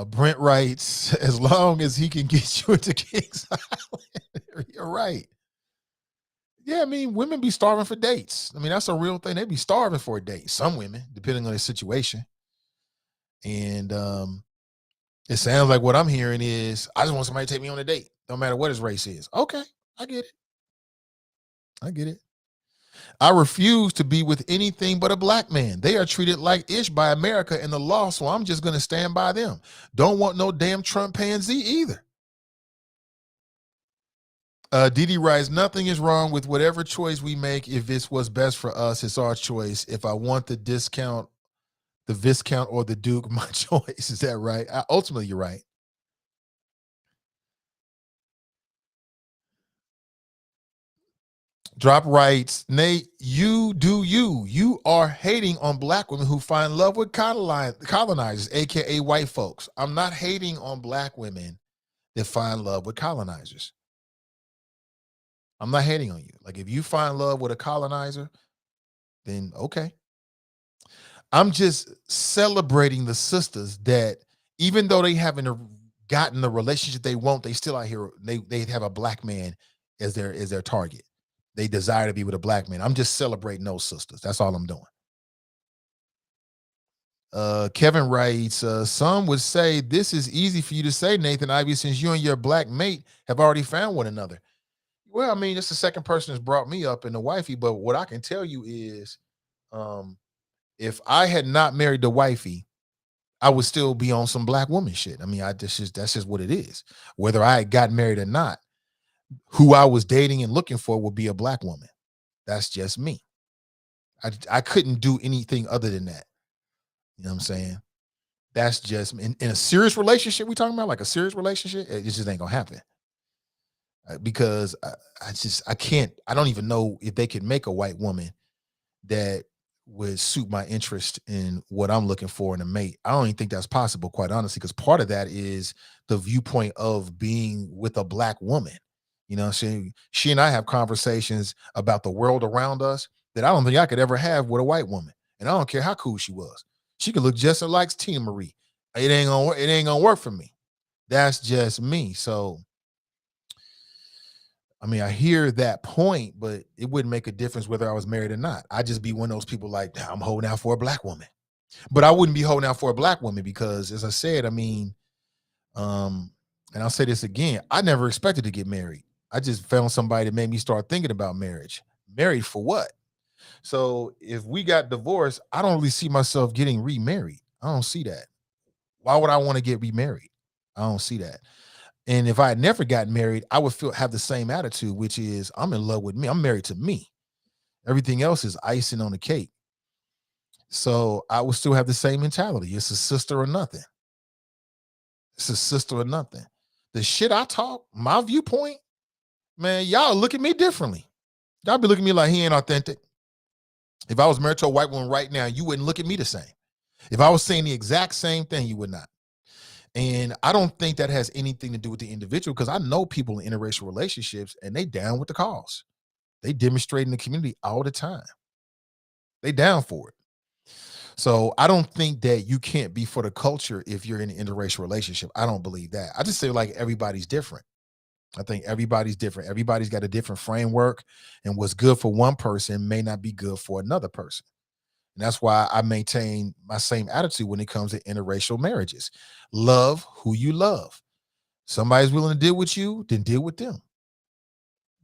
Brent writes, as long as he can get you into Kings Island. You're right. Yeah, I mean, women be starving for dates. I mean, that's a real thing. They be starving for a date. Some women, depending on the situation. And it sounds like what I'm hearing is, I just want somebody to take me on a date, no matter what his race is. Okay, I get it. I refuse to be with anything but a black man. They are treated like ish by America and the law, so I'm just going to stand by them. Don't want no damn Trump pansy either. Didi writes, nothing is wrong with whatever choice we make. If it's what's best for us, it's our choice. If I want the discount, the Viscount, or the Duke, my choice. Is that right? Ultimately, you're right. Drop writes, Nate, you do you. You are hating on black women who find love with colonizers, aka white folks. I'm not hating on black women that find love with colonizers. I'm not hating on you. Like, if you find love with a colonizer, then okay. I'm just celebrating the sisters that, even though they having to gotten the relationship they want, they still out here, they have a black man as their target. They desire to be with a black man. I'm just celebrating those sisters. That's all I'm doing. Kevin writes, some would say this is easy for you to say, Nathan Ivy, since you and your black mate have already found one another. Well, I mean, it's the second person that's brought me up in the wifey, but what I can tell you is, if I had not married the wifey, I would still be on some black woman shit. I mean, that's just what it is. Whether I had gotten married or not, who I was dating and looking for would be a black woman. That's just me. I couldn't do anything other than that. You know what I'm saying? That's just in a serious relationship. We talking about like a serious relationship. It just ain't gonna happen because I can't. I don't even know if they could make a white woman that would suit my interest in what I'm looking for in a mate. I don't even think that's possible, quite honestly, because part of that is the viewpoint of being with a black woman. You know, she and I have conversations about the world around us that I don't think I could ever have with a white woman. And I don't care how cool she was. She could look just like Tina Marie. It ain't gonna work for me. That's just me. So I mean, I hear that point, but it wouldn't make a difference whether I was married or not. I'd just be one of those people like, I'm holding out for a black woman. But I wouldn't be holding out for a black woman because, as I said, I mean, and I'll say this again, I never expected to get married. I just found somebody that made me start thinking about marriage. Married for what? So if we got divorced, I don't really see myself getting remarried. I don't see that. Why would I want to get remarried? I don't see that. And if I had never gotten married, I would have the same attitude, which is I'm in love with me. I'm married to me. Everything else is icing on the cake. So I would still have the same mentality. It's a sister or nothing. It's a sister or nothing. The shit I talk, my viewpoint, man, y'all look at me differently. Y'all be looking at me like he ain't authentic. If I was married to a white woman right now, you wouldn't look at me the same. If I was saying the exact same thing, you would not. And I don't think that has anything to do with the individual because I know people in interracial relationships and they down with the cause. They demonstrate in the community all the time. They down for it. So I don't think that you can't be for the culture if you're in an interracial relationship. I don't believe that. I just say like everybody's different. I think everybody's different. Everybody's got a different framework, and what's good for one person may not be good for another person. And that's why I maintain my same attitude when it comes to interracial marriages. Love who you love. Somebody's willing to deal with you, then deal with them.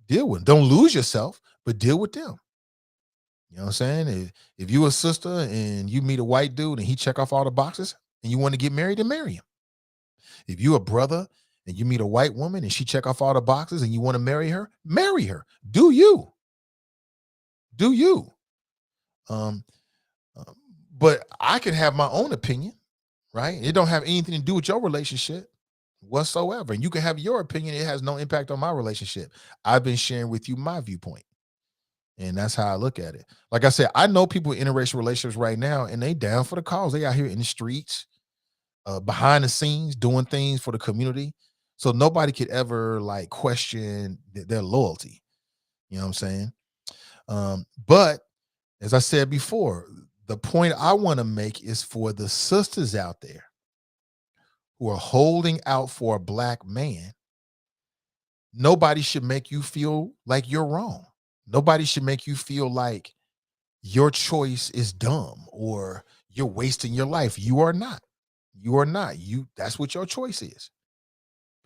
Deal with them. Don't lose yourself, but deal with them. You know what I'm saying? If you a sister and you meet a white dude and he check off all the boxes and you want to get married, then marry him. If you a brother and you meet a white woman and she check off all the boxes and you want to marry her, marry her. Do you. Do you. But I can have my own opinion, right? It don't have anything to do with your relationship whatsoever. And you can have your opinion. It has no impact on my relationship. I've been sharing with you my viewpoint. And that's how I look at it. Like I said, I know people in interracial relationships right now, and they down for the cause. They out here in the streets, behind the scenes, doing things for the community. So nobody could ever like question their loyalty. You know what I'm saying? But as I said before, the point I want to make is for the sisters out there who are holding out for a black man. Nobody should make you feel like you're wrong. Nobody should make you feel like your choice is dumb or you're wasting your life. You are not. You are not. That's what your choice is.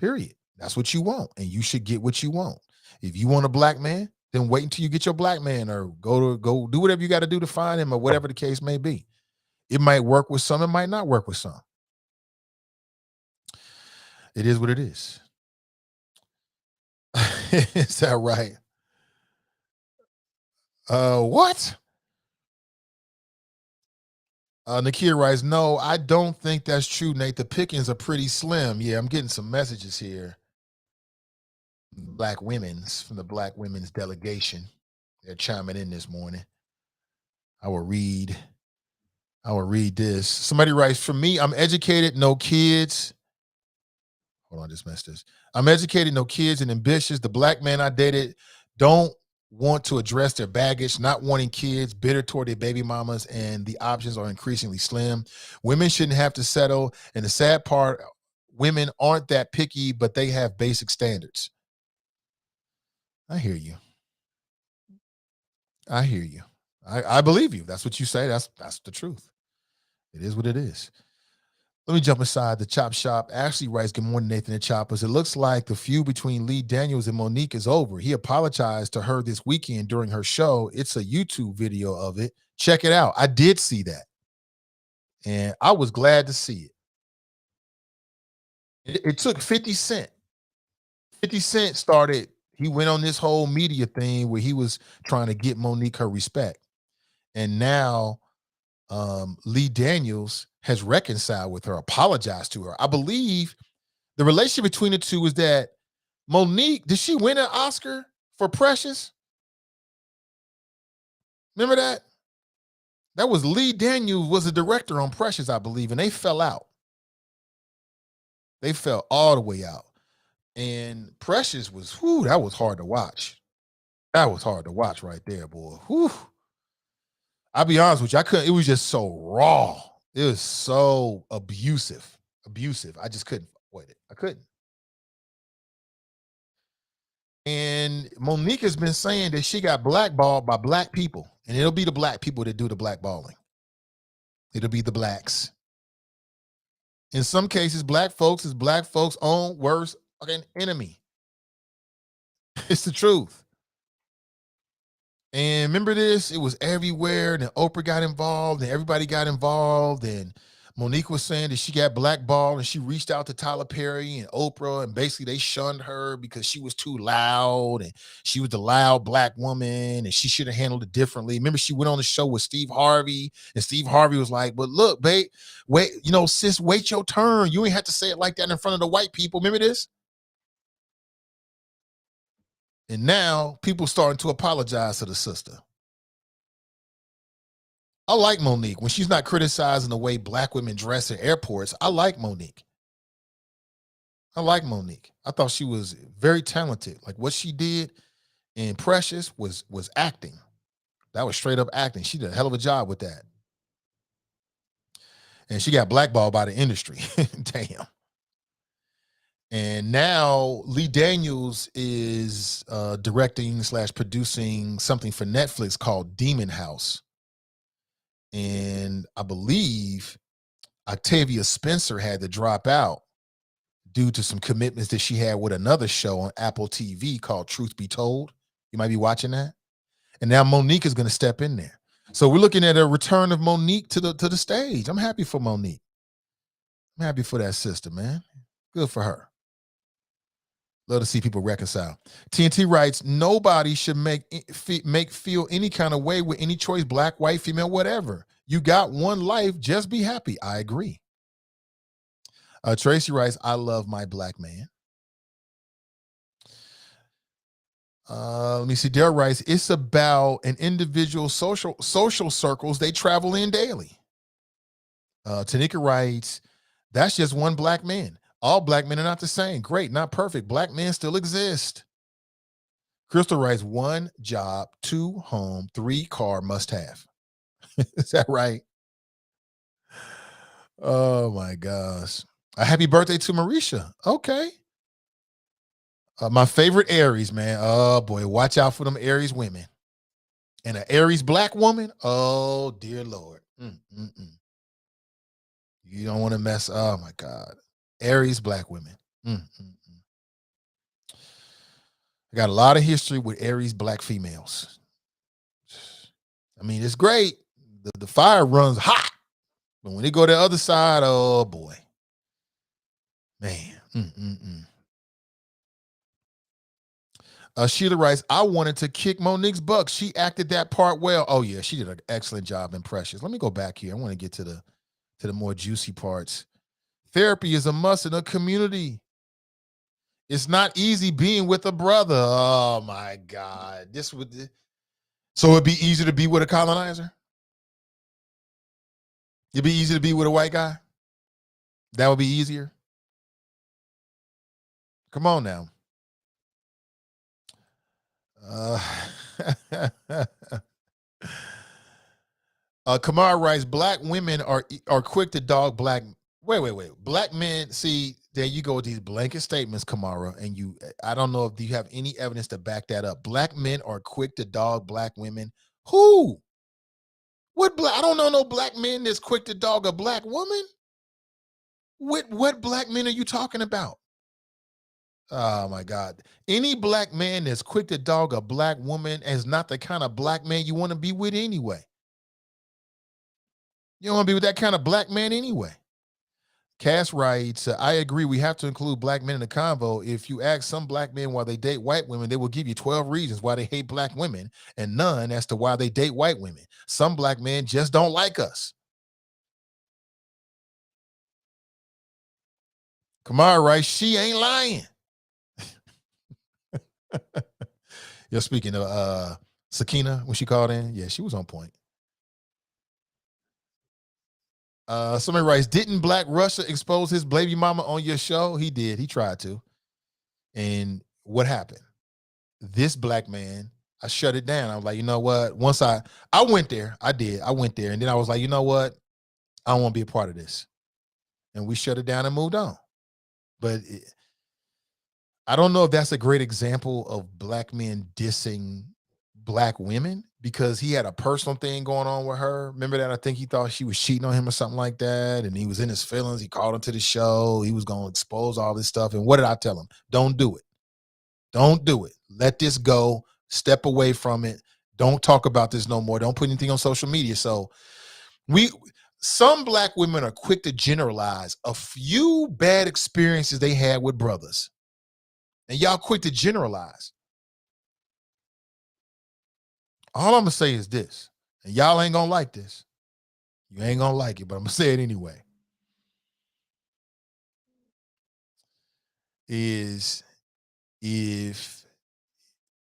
Period. That's what you want. And you should get what you want. If you want a black man, then wait until you get your black man or go do whatever you got to do to find him or whatever the case may be. It might work with some, it might not work with some. It is what it is. Is that right? What? Nakia writes, no, I don't think that's true, Nate. The pickings are pretty slim. Yeah, I'm getting some messages here. From the Black Women's delegation. They're chiming in this morning. I will read this. Somebody writes, for me, I'm educated, no kids. Hold on, I just messed this. I'm educated, no kids, and ambitious. The black man I dated don't want to address their baggage, not wanting kids, bitter toward their baby mamas, and the options are increasingly slim. Women shouldn't have to settle. And the sad part women aren't that picky, but they have basic standards. I hear you. I hear you. I believe you. That's what you say. That's the truth. It is what it is. Let me jump inside the chop shop. Ashley writes, good morning, Nathan and Choppers. It looks like the feud between Lee Daniels and Monique is over. He apologized to her this weekend during her show. It's a YouTube video of it. Check it out. I did see that. And I was glad to see it. It took 50 Cent. 50 Cent started, he went on this whole media thing where he was trying to get Monique her respect. And now Lee Daniels has reconciled with her, apologized to her. I believe the relationship between the two is that Monique, did she win an Oscar for Precious? Remember that? That was Lee Daniels was the director on Precious, I believe, and they fell out. They fell all the way out. And Precious was, whew, that was hard to watch. That was hard to watch right there, boy. Whew. I'll be honest with you, I couldn't, it was just so raw. It was so abusive. I just couldn't with it. I couldn't. And Monique has been saying that she got blackballed by black people, and it'll be the black people that do the blackballing. It'll be the blacks. In some cases, black folks is black folks' own worst fucking enemy. It's the truth. And remember this, it was everywhere, and then Oprah got involved, and everybody got involved, and Monique was saying that she got blackballed, and she reached out to Tyler Perry and Oprah, and basically they shunned her because she was too loud, and she was the loud black woman, and she should have handled it differently. Remember, she went on the show with Steve Harvey, and Steve Harvey was like, but look, babe, wait, sis, wait your turn. You ain't have to say it like that in front of the white people. Remember this? And now people starting to apologize to the sister. I like Monique. When she's not criticizing the way black women dress in airports, I like Monique. I thought she was very talented. Like what she did in Precious was acting. That was straight up acting. She did a hell of a job with that. And she got blackballed by the industry. Damn. And now Lee Daniels is directing/producing something for Netflix called Demon House. And I believe Octavia Spencer had to drop out due to some commitments that she had with another show on Apple TV called Truth Be Told. You might be watching that. And now Monique is going to step in there. So we're looking at a return of Monique to the stage. I'm happy for Monique. I'm happy for that sister, man. Good for her. Love to see people reconcile. TNT writes, nobody should make feel any kind of way with any choice, black, white, female, whatever. You got one life, just be happy. I agree. Tracy writes, I love my black man. Let me see. Dare writes, it's about an individual social circles they travel in daily. Tanika writes, that's just one black man. All black men are not the same. Great, not perfect. Black men still exist. Crystal writes, 1 job, 2 home, 3 car must have. Is that right? Oh my gosh. A happy birthday to Marisha. Okay. My favorite Aries, man. Oh boy, watch out for them Aries women. And an Aries black woman. Oh dear Lord. You don't want to mess. Oh my God. Aries black women. I got a lot of history with Aries black females. I mean, it's great. The fire runs hot. But when they go to the other side, oh boy. Man. Sheila writes, I wanted to kick Monique's butt. She acted that part well. Oh yeah, she did an excellent job in Precious. Let me go back here. I want to get to the more juicy parts. Therapy is a must in a community. It's not easy being with a brother. Oh my God. So it'd be easier to be with a colonizer? It'd be easier to be with a white guy? That would be easier? Come on now. Kamara writes, black women are quick to dog black. Wait. Black men, see, There you go with these blanket statements, Kamara, and I don't know if you have any evidence to back that up. Black men are quick to dog black women. Who? I don't know no black men that's quick to dog a black woman. What black men are you talking about? Oh my God. Any black man that's quick to dog a black woman is not the kind of black man you want to be with anyway. You don't want to be with that kind of black man anyway. Cass writes, I agree. We have to include black men in the convo. If you ask some black men why they date white women, they will give you 12 reasons why they hate black women and none as to why they date white women. Some black men just don't like us. Kamara writes, she ain't lying. You're speaking of Sakina when she called in. Yeah, she was on point. Somebody writes, didn't Black Russia expose his baby mama on your show? He did. He tried to. And what happened? This black man, I shut it down. I was like, you know what? Once I went there, I did. I went there. And then I was like, you know what? I don't want to be a part of this. And we shut it down and moved on. But I don't know if that's a great example of black men dissing black women because he had a personal thing going on with her. Remember that? I think he thought she was cheating on him or something like that. And he was in his feelings. He called him to the show. He was going to expose all this stuff. And what did I tell him? Don't do it. Don't do it. Let this go. Step away from it. Don't talk about this no more. Don't put anything on social media. So some black women are quick to generalize a few bad experiences they had with brothers. And y'all quick to generalize. All I'm going to say is this, and y'all ain't going to like this. You ain't going to like it, but I'm going to say it anyway. Is if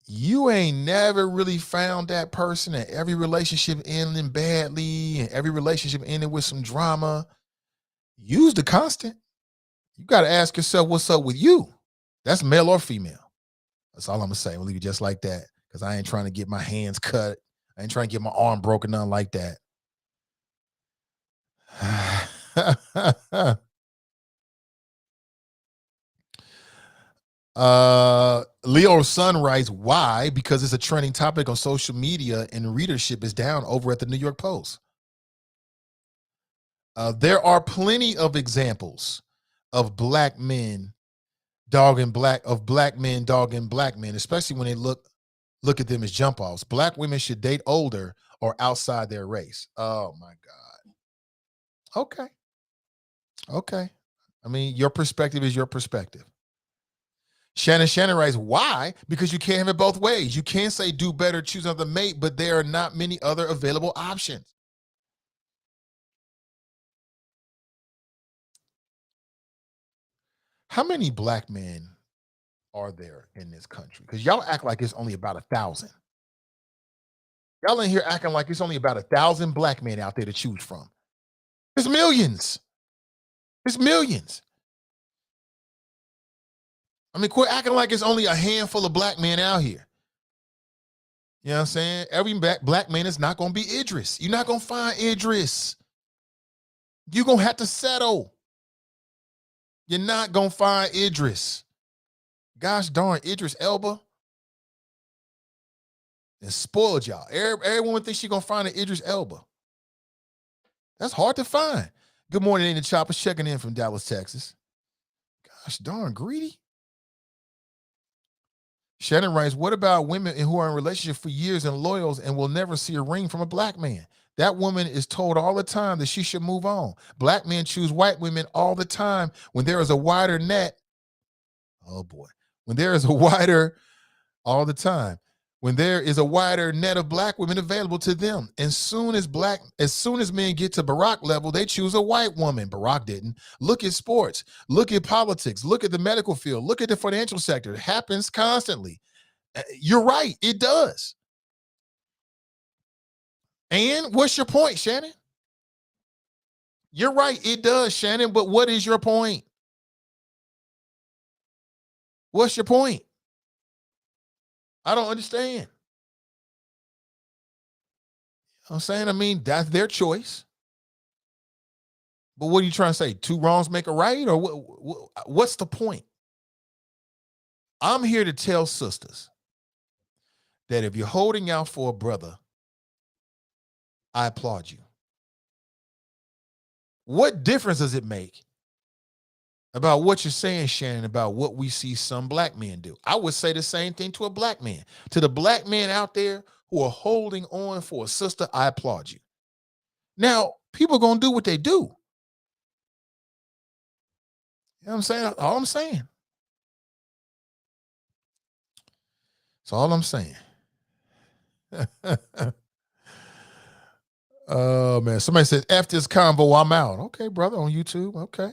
you ain't never really found that person and every relationship ending badly and every relationship ending with some drama, use the constant. You got to ask yourself what's up with you. That's male or female. That's all I'm going to say. I'm going to leave it just like that because I ain't trying to get my hands cut. I ain't trying to get my arm broken, nothing like that. Leo's son writes, why? Because it's a trending topic on social media and readership is down over at the New York Post. There are plenty of examples of black men dogging black men, especially when they look at them as jump offs. Black women should date older or outside their race. Oh my God. Okay. I mean, your perspective is your perspective. Shannon writes, why? Because you can't have it both ways. You can't say do better, choose another mate, but there are not many other available options. How many black men are there in this country? Because y'all act like it's only about 1,000. Y'all in here acting like it's only about 1,000 black men out there to choose from. There's millions. There's millions. I mean, quit acting like it's only a handful of black men out here. You know what I'm saying? Every black man is not going to be Idris. You're not going to find Idris. You're going to have to settle. You're not going to find Idris. Gosh darn, Idris Elba. And spoiled y'all. Everyone thinks she's going to find an Idris Elba. That's hard to find. Good morning, Ain't the Choppers checking in from Dallas, Texas. Gosh darn, greedy. Shannon writes, what about women who are in relationship for years and loyals and will never see a ring from a black man? That woman is told all the time that she should move on. Black men choose white women all the time when there is a wider net. Oh boy. When there is a wider, all the time. When there is a wider net of black women available to them. As soon as men get to Barack level, they choose a white woman. Barack didn't. Look at sports. Look at politics. Look at the medical field. Look at the financial sector. It happens constantly. You're right. It does. And what's your point, Shannon? You're right. It does, Shannon. But what is your point? What's your point? I don't understand. You know what I'm saying? I mean, that's their choice. But what are you trying to say? Two wrongs make a right? Or what's the point? I'm here to tell sisters that if you're holding out for a brother, I applaud you. What difference does it make about what you're saying, Shannon, about what we see some black men do? I would say the same thing to a black man. To the black men out there who are holding on for a sister, I applaud you. Now, people are going to do what they do. You know what I'm saying? All I'm saying. That's all I'm saying. Oh, man. Somebody says, F this convo, I'm out. Okay, brother, on YouTube. Okay.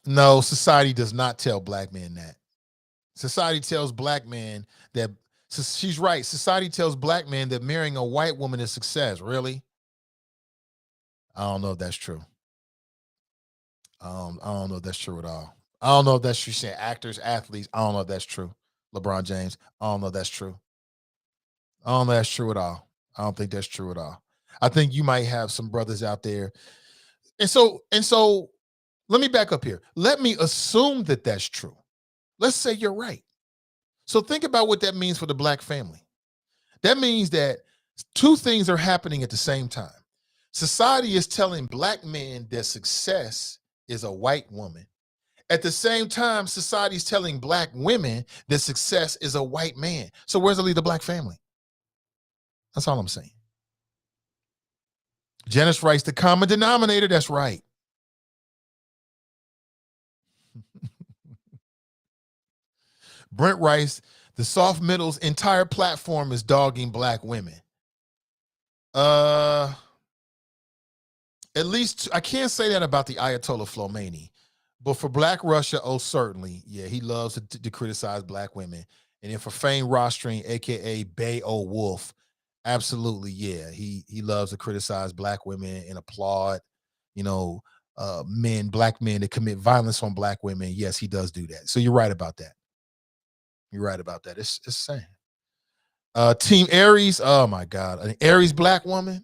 No, society does not tell black men that. Society tells black men that, she's right. Society tells black men that marrying a white woman is success. Really? I don't know if that's true. I don't know if that's true at all. I don't know if that's true. Saying actors, athletes. I don't know if that's true. LeBron James. I don't know if that's true. I don't know if that's true at all. I don't think that's true at all. I think you might have some brothers out there. And so let me back up here. Let me assume that that's true. Let's say you're right. So think about what that means for the black family. That means that two things are happening at the same time. Society is telling black men that success is a white woman. At the same time, society is telling black women that success is a white man. So where's the lead the black family? That's all I'm saying. Janice writes, the common denominator. That's right. Brent writes, the soft middle's entire platform is dogging black women. At least I can't say that about the Ayatollah Khomeini, but for Black Russia, oh certainly, yeah, he loves to criticize black women. And then for Fane Rostring, aka Beowulf, absolutely, yeah, he loves to criticize black women and applaud, black men that commit violence on black women. Yes, he does do that. So you're right about that. You're right about that. It's insane. Team Aries, oh my God, an Aries black woman.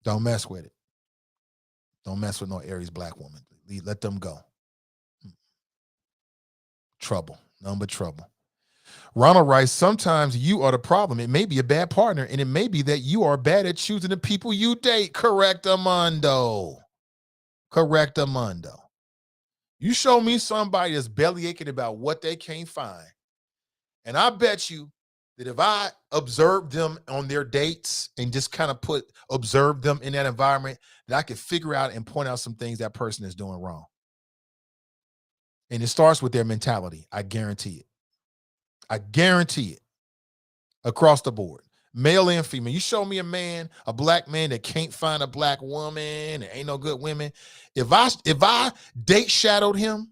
Don't mess with it. Don't mess with no Aries black woman. Let them go. Trouble. Nothing but trouble. Ronald writes, sometimes you are the problem. It may be a bad partner, and it may be that you are bad at choosing the people you date. Correctamundo. Correctamundo. You show me somebody that's belly aching about what they can't find, and I bet you that if I observe them on their dates and just kind of observe them in that environment, that I could figure out and point out some things that person is doing wrong. And it starts with their mentality. I guarantee it. I guarantee it. Across the board. Male and female. You show me a black man that can't find a black woman, and ain't no good women. If I date shadowed him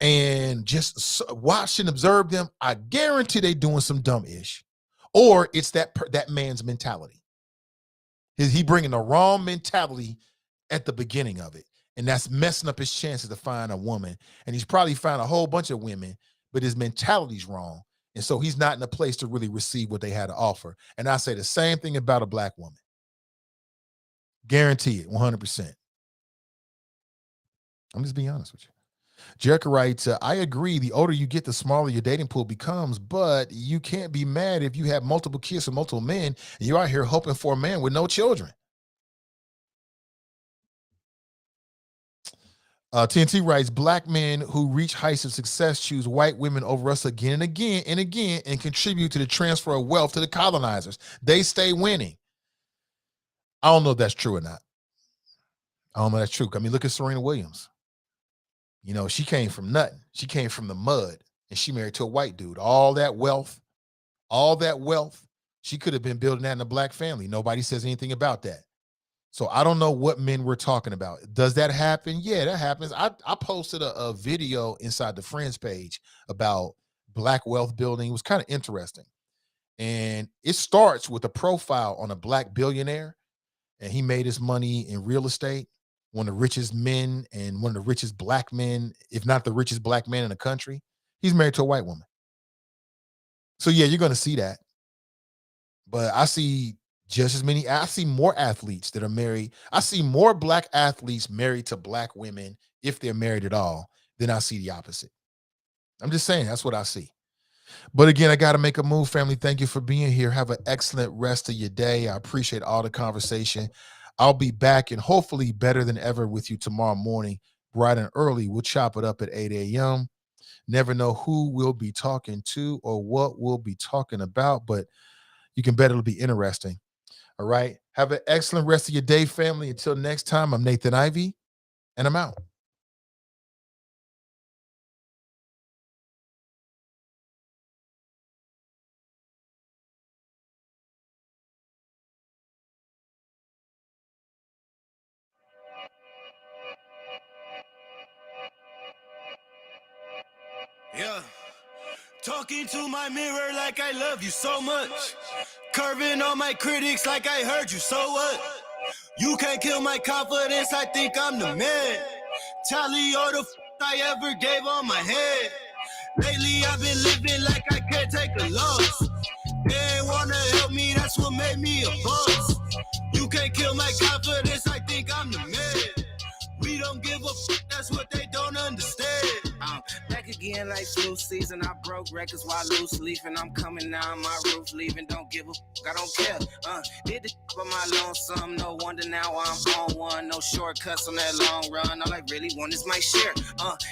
and just watched and observed them, I guarantee they doing some dumb-ish. Or it's that man's mentality. He bringing the wrong mentality at the beginning of it. And that's messing up his chances to find a woman. And he's probably found a whole bunch of women, but his mentality's wrong. And so he's not in a place to really receive what they had to offer. And I say the same thing about a black woman. Guarantee it, 100%. I'm just being honest with you. Jericho writes, I agree. The older you get, the smaller your dating pool becomes, but you can't be mad if you have multiple kids with multiple men and you're out here hoping for a man with no children. TNT writes, black men who reach heights of success choose white women over us again and again and again and contribute to the transfer of wealth to the colonizers. They stay winning. I don't know if that's true or not. I don't know if that's true. I mean, look at Serena Williams. She came from nothing. She came from the mud, and she married to a white dude. All that wealth, she could have been building that in a black family. Nobody says anything about that. So I don't know what men we're talking about. Does that happen? Yeah, that happens. I posted a video inside the Friends page about black wealth building. It was kind of interesting. And it starts with a profile on a black billionaire, and he made his money in real estate. One of the richest men and one of the richest black men, if not the richest black man in the country. He's married to a white woman. So yeah, you're going to see that. But I see just as many. I see more athletes that are married. I see more black athletes married to black women, if they're married at all, than I see the opposite. I'm just saying that's what I see. But again, I got to make a move, family. Thank you for being here. Have an excellent rest of your day. I appreciate all the conversation. I'll be back and hopefully better than ever with you tomorrow morning, bright and early. We'll chop it up at 8 a.m. Never know who we'll be talking to or what we'll be talking about, but you can bet it'll be interesting. All right. Have an excellent rest of your day, family. Until next time, I'm Nathan Ivy, and I'm out. Yeah. Talking to my mirror like I love you so much. Curving on my critics like I heard you, so what? You can't kill my confidence, I think I'm the man. Tally all the I ever gave on my head. Lately I've been living like I can't take a loss. They ain't wanna help me, that's what made me a boss. You can't kill my confidence, I think I'm the man. We don't give a that's what they don't understand. Back again like flu season, I broke records while loose leafing. I'm coming down my roof, leaving, don't give a I don't care. Did the for my lonesome, no wonder now I'm on one. No shortcuts on that long run, all I really want is my share.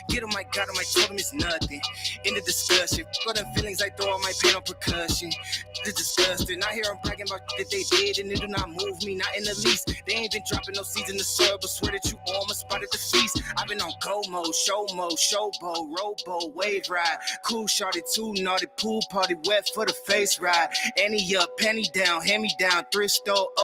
Get on my God, on my told him it's nothing. In the discussion, for them feelings I throw all my pain on percussion. It's disgusting, I hear them bragging about that they did and it do not move me, not in the least. They ain't been dropping no seeds in the soil, but swear that you all my spot at the feast. I've been on go mode, showboat, rowboat, wave ride. Cool shorty, too naughty, pool party, wet for the face ride. Annie up, penny down, hand me down, thrift store.